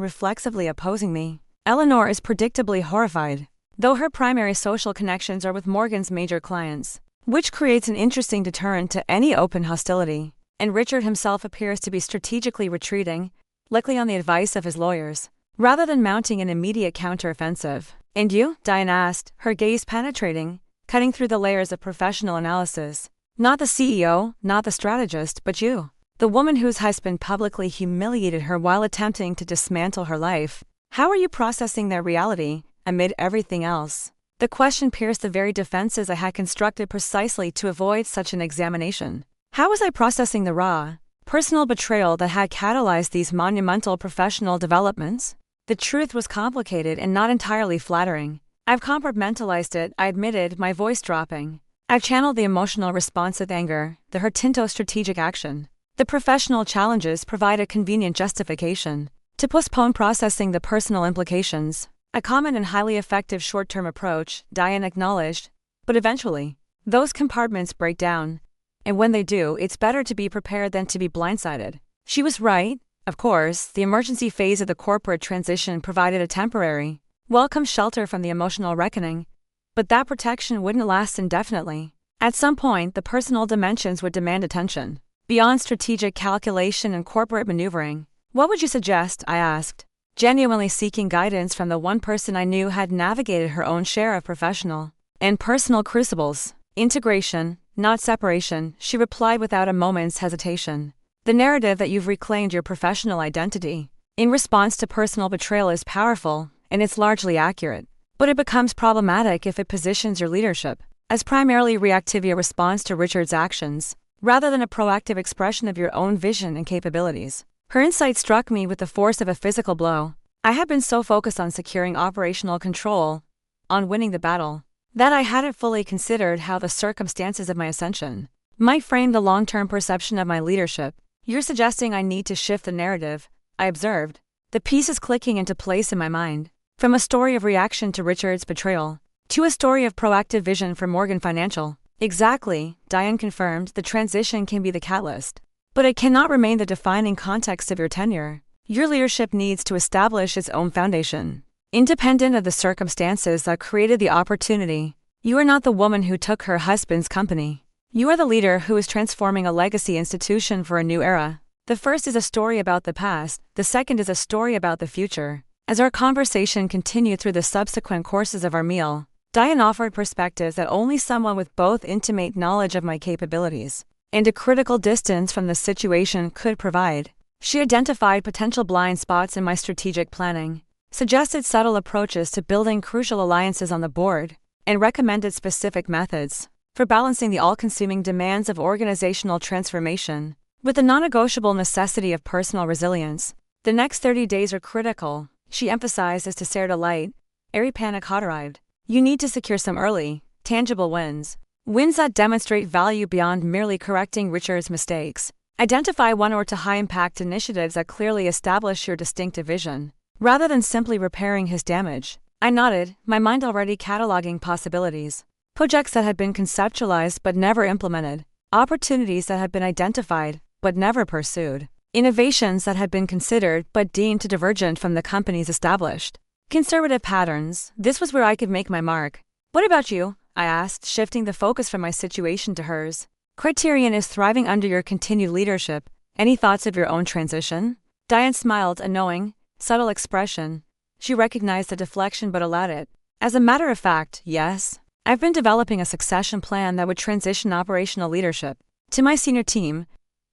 reflexively opposing me. Eleanor is predictably horrified, though her primary social connections are with Morgan's major clients, which creates an interesting deterrent to any open hostility. And Richard himself appears to be strategically retreating, likely on the advice of his lawyers, rather than mounting an immediate counteroffensive. And you? Diane asked, her gaze penetrating, cutting through the layers of professional analysis. Not the CEO, not the strategist, but you. The woman whose husband publicly humiliated her while attempting to dismantle her life. How are you processing their reality, amid everything else? The question pierced the very defenses I had constructed precisely to avoid such an examination. How was I processing the raw, personal betrayal that had catalyzed these monumental professional developments? The truth was complicated and not entirely flattering. I've compartmentalized it, I admitted, my voice dropping. I've channeled the emotional response with anger, the Hertinto strategic action. The professional challenges provide a convenient justification to postpone processing the personal implications. A common and highly effective short-term approach, Diane acknowledged. But eventually, those compartments break down. And when they do, it's better to be prepared than to be blindsided. She was right. Of course, the emergency phase of the corporate transition provided a temporary, welcome shelter from the emotional reckoning. But that protection wouldn't last indefinitely. At some point, the personal dimensions would demand attention. Beyond strategic calculation and corporate maneuvering, what would you suggest? I asked, genuinely seeking guidance from the one person I knew had navigated her own share of professional and personal crucibles. Integration, not separation, she replied without a moment's hesitation. The narrative that you've reclaimed your professional identity in response to personal betrayal is powerful, and it's largely accurate. But it becomes problematic if it positions your leadership as primarily reactive response to Richard's actions, rather than a proactive expression of your own vision and capabilities. Her insight struck me with the force of a physical blow. I had been so focused on securing operational control, on winning the battle, that I hadn't fully considered how the circumstances of my ascension might frame the long-term perception of my leadership. You're suggesting I need to shift the narrative, I observed, the pieces clicking into place in my mind. From a story of reaction to Richard's betrayal, to a story of proactive vision for Morgan Financial. Exactly, Diane confirmed. The transition can be the catalyst, but it cannot remain the defining context of your tenure. Your leadership needs to establish its own foundation, independent of the circumstances that created the opportunity. You are not the woman who took her husband's company. You are the leader who is transforming a legacy institution for a new era. The first is a story about the past, the second is a story about the future. As our conversation continued through the subsequent courses of our meal, Diane offered perspectives that only someone with both intimate knowledge of my capabilities and a critical distance from the situation could provide. She identified potential blind spots in my strategic planning, suggested subtle approaches to building crucial alliances on the board, and recommended specific methods for balancing the all-consuming demands of organizational transformation with the non-negotiable necessity of personal resilience. The next 30 days are critical, she emphasized as Tessera light. Airy panic hot arrived. You need to secure some early, tangible wins. Wins that demonstrate value beyond merely correcting Richard's mistakes. Identify one or two high-impact initiatives that clearly establish your distinctive vision, rather than simply repairing his damage. I nodded, my mind already cataloging possibilities. Projects that had been conceptualized but never implemented. Opportunities that had been identified but never pursued. Innovations that had been considered but deemed too divergent from the company's established conservative patterns. This was where I could make my mark. What about you? I asked, shifting the focus from my situation to hers. Criterion is thriving under your continued leadership. Any thoughts of your own transition? Diane smiled, a knowing, subtle expression. She recognized the deflection but allowed it. As a matter of fact, yes. I've been developing a succession plan that would transition operational leadership to my senior team,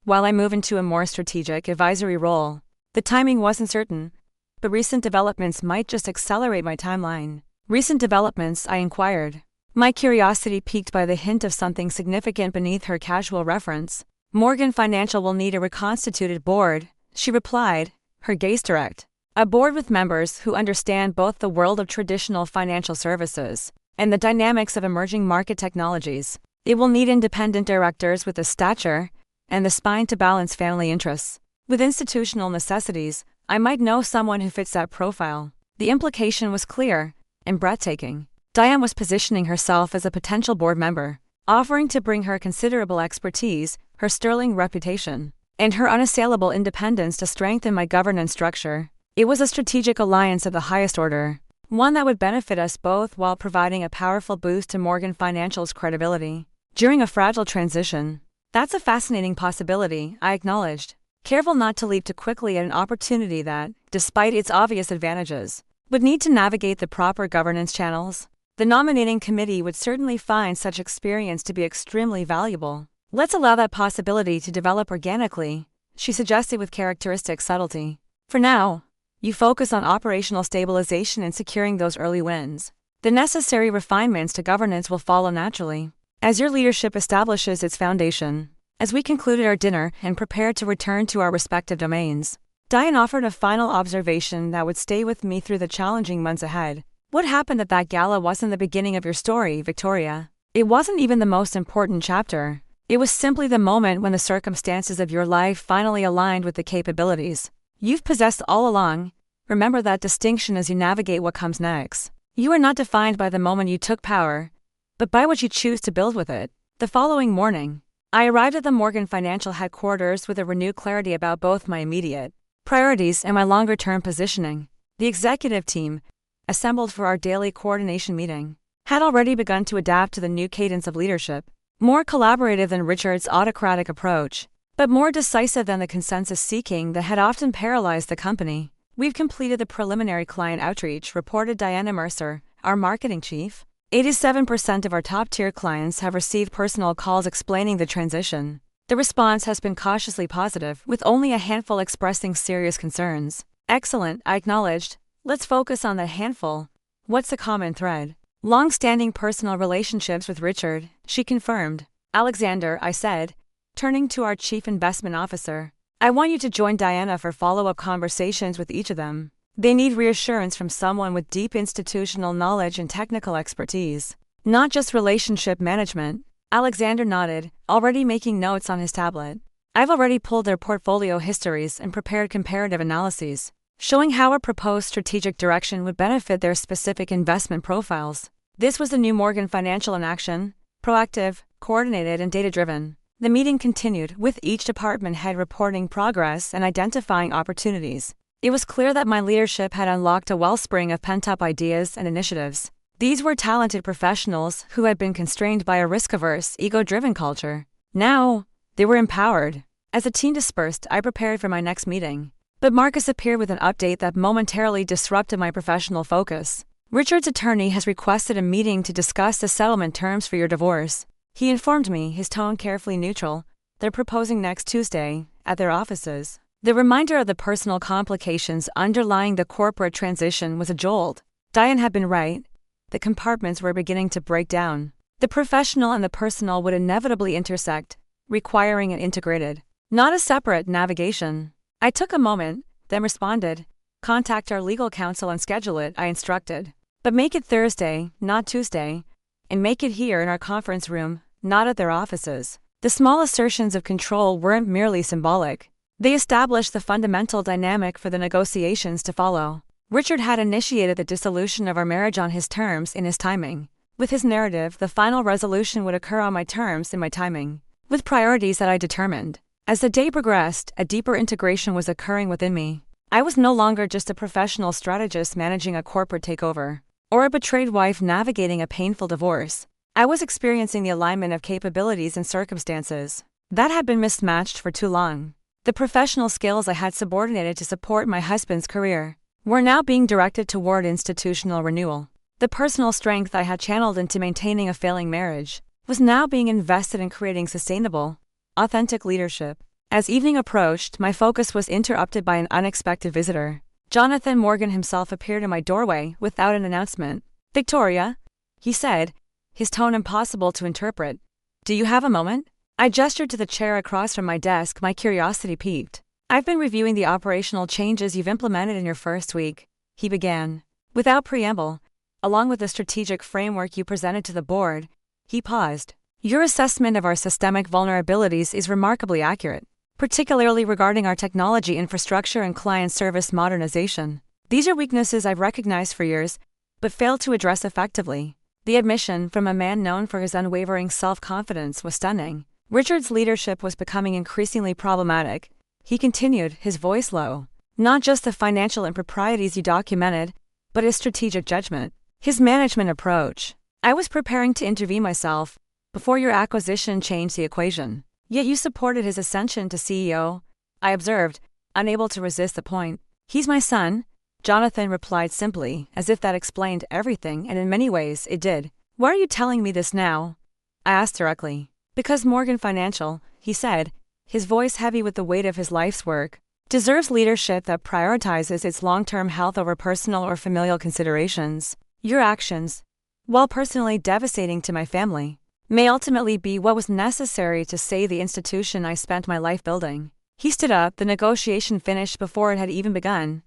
while I move into a more strategic advisory role. The timing wasn't certain, but recent developments might just accelerate my timeline. Recent developments, I inquired, my curiosity piqued by the hint of something significant beneath her casual reference. Morgan Financial will need a reconstituted board, she replied, her gaze direct. A board with members who understand both the world of traditional financial services and the dynamics of emerging market technologies. It will need independent directors with the stature and the spine to balance family interests with institutional necessities. I might know someone who fits that profile. The implication was clear and breathtaking. Diane was positioning herself as a potential board member, offering to bring her considerable expertise, her sterling reputation, and her unassailable independence to strengthen my governance structure. It was a strategic alliance of the highest order, one that would benefit us both while providing a powerful boost to Morgan Financial's credibility during a fragile transition. That's a fascinating possibility, I acknowledged, careful not to leap too quickly at an opportunity that, despite its obvious advantages, would need to navigate the proper governance channels. The nominating committee would certainly find such experience to be extremely valuable. Let's allow that possibility to develop organically, she suggested with characteristic subtlety. For now, you focus on operational stabilization and securing those early wins. The necessary refinements to governance will follow naturally as your leadership establishes its foundation. As we concluded our dinner and prepared to return to our respective domains, Diane offered a final observation that would stay with me through the challenging months ahead. What happened at that gala wasn't the beginning of your story, Victoria. It wasn't even the most important chapter. It was simply the moment when the circumstances of your life finally aligned with the capabilities you've possessed all along. Remember that distinction as you navigate what comes next. You are not defined by the moment you took power, but by what you choose to build with it. The following morning, I arrived at the Morgan Financial headquarters with a renewed clarity about both my immediate priorities and my longer-term positioning. The executive team, assembled for our daily coordination meeting, had already begun to adapt to the new cadence of leadership, more collaborative than Richard's autocratic approach, but more decisive than the consensus-seeking that had often paralyzed the company. We've completed the preliminary client outreach, reported Diana Mercer, our marketing chief. 87% of our top-tier clients have received personal calls explaining the transition. The response has been cautiously positive, with only a handful expressing serious concerns. Excellent, I acknowledged. Let's focus on that handful. What's the common thread? long-standing personal relationships with Richard, she confirmed. Alexander, I said, turning to our chief investment officer. I want you to join Diana for follow-up conversations with each of them. They need reassurance from someone with deep institutional knowledge and technical expertise, not just relationship management. Alexander nodded, already making notes on his tablet. I've already pulled their portfolio histories and prepared comparative analyses, showing how a proposed strategic direction would benefit their specific investment profiles. This was the new Morgan Financial in action, proactive, coordinated, and data-driven. The meeting continued, with each department head reporting progress and identifying opportunities. It was clear that my leadership had unlocked a wellspring of pent-up ideas and initiatives. These were talented professionals who had been constrained by a risk-averse, ego-driven culture. Now, they were empowered. As the team dispersed, I prepared for my next meeting. But Marcus appeared with an update that momentarily disrupted my professional focus. Richard's attorney has requested a meeting to discuss the settlement terms for your divorce. He informed me, his tone carefully neutral. They're proposing next Tuesday, at their offices. The reminder of the personal complications underlying the corporate transition was a jolt. Diane had been right. The compartments were beginning to break down. The professional and the personal would inevitably intersect, requiring an integrated, not a separate, navigation. I took a moment, then responded. Contact our legal counsel and schedule it, I instructed. But make it Thursday, not Tuesday. And make it here in our conference room, not at their offices. The small assertions of control weren't merely symbolic. They established the fundamental dynamic for the negotiations to follow. Richard had initiated the dissolution of our marriage on his terms in his timing. With his narrative, the final resolution would occur on my terms in my timing, with priorities that I determined. As the day progressed, a deeper integration was occurring within me. I was no longer just a professional strategist managing a corporate takeover, or a betrayed wife navigating a painful divorce. I was experiencing the alignment of capabilities and circumstances that had been mismatched for too long. The professional skills I had subordinated to support my husband's career were now being directed toward institutional renewal. The personal strength I had channeled into maintaining a failing marriage was now being invested in creating sustainable, authentic leadership. As evening approached, my focus was interrupted by an unexpected visitor. Jonathan Morgan himself appeared in my doorway without an announcement. Victoria, he said, his tone impossible to interpret. Do you have a moment? I gestured to the chair across from my desk, my curiosity piqued. I've been reviewing the operational changes you've implemented in your first week, he began. Without preamble, along with the strategic framework you presented to the board, he paused. Your assessment of our systemic vulnerabilities is remarkably accurate, particularly regarding our technology infrastructure and client service modernization. These are weaknesses I've recognized for years, but failed to address effectively. The admission from a man known for his unwavering self-confidence was stunning. Richard's leadership was becoming increasingly problematic. He continued, his voice low. Not just the financial improprieties you documented, but his strategic judgment, his management approach. I was preparing to intervene myself before your acquisition changed the equation. Yet you supported his ascension to CEO, I observed, unable to resist the point. He's my son, Jonathan replied simply, as if that explained everything, and in many ways it did. Why are you telling me this now? I asked directly. Because Morgan Financial, he said, his voice heavy with the weight of his life's work, deserves leadership that prioritizes its long-term health over personal or familial considerations. Your actions, while personally devastating to my family, may ultimately be what was necessary to save the institution I spent my life building. He stood up, the negotiation finished before it had even begun.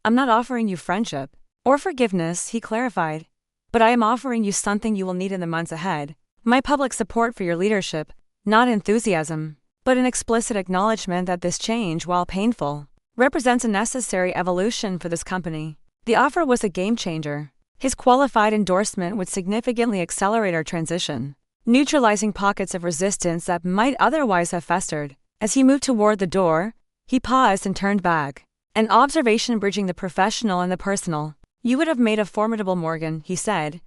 I'm not offering you friendship or forgiveness, he clarified, but I am offering you something you will need in the months ahead. My public support for your leadership, not enthusiasm, but an explicit acknowledgement that this change, while painful, represents a necessary evolution for this company. The offer was a game changer. His qualified endorsement would significantly accelerate our transition, neutralizing pockets of resistance that might otherwise have festered. As he moved toward the door, he paused and turned back, an observation bridging the professional and the personal. You would have made a formidable Morgan, he said,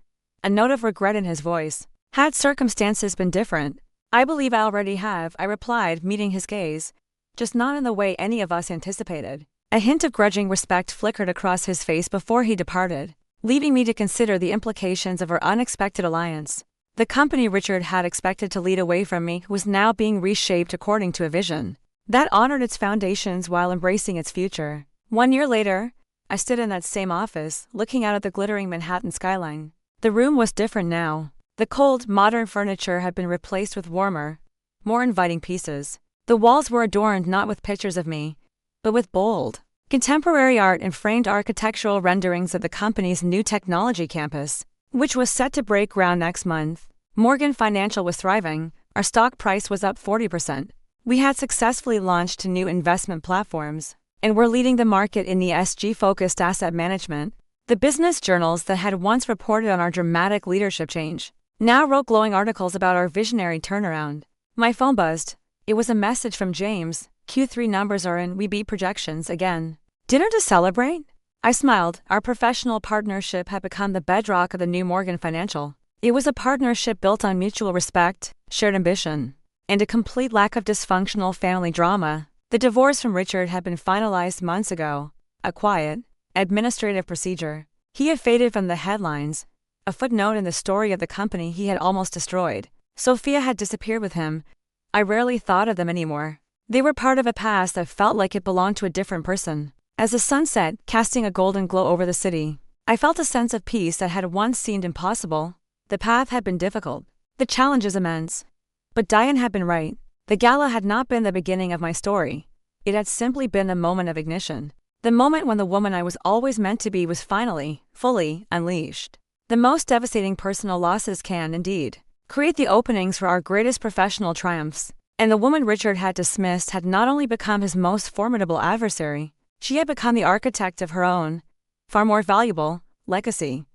a note of regret in his voice. Had circumstances been different, I believe I already have, I replied, meeting his gaze, just not in the way any of us anticipated. A hint of grudging respect flickered across his face before he departed, leaving me to consider the implications of our unexpected alliance. The company Richard had expected to lead away from me was now being reshaped according to a vision that honored its foundations while embracing its future. 1 year later, I stood in that same office, looking out at the glittering Manhattan skyline. The room was different now. The cold, modern furniture had been replaced with warmer, more inviting pieces. The walls were adorned not with pictures of me, but with bold, contemporary art and framed architectural renderings of the company's new technology campus, which was set to break ground next month. Morgan Financial was thriving. Our stock price was up 40%. We had successfully launched to new investment platforms, and were leading the market in the ESG-focused asset management. The business journals that had once reported on our dramatic leadership change now wrote glowing articles about our visionary turnaround. My phone buzzed. It was a message from James. Q3 numbers are in, we beat projections again. Dinner to celebrate? I smiled. Our professional partnership had become the bedrock of the new Morgan Financial. It was a partnership built on mutual respect, shared ambition, and a complete lack of dysfunctional family drama. The divorce from Richard had been finalized months ago. A quiet, administrative procedure. He had faded from the headlines, a footnote in the story of the company he had almost destroyed. Sophia had disappeared with him. I rarely thought of them anymore. They were part of a past that felt like it belonged to a different person. As the sun set, casting a golden glow over the city, I felt a sense of peace that had once seemed impossible. The path had been difficult, the challenges immense. But Diane had been right. The gala had not been the beginning of my story. It had simply been the moment of ignition. The moment when the woman I was always meant to be was finally, fully, unleashed. The most devastating personal losses can, indeed, create the openings for our greatest professional triumphs. And the woman Richard had dismissed had not only become his most formidable adversary, she had become the architect of her own, far more valuable, legacy.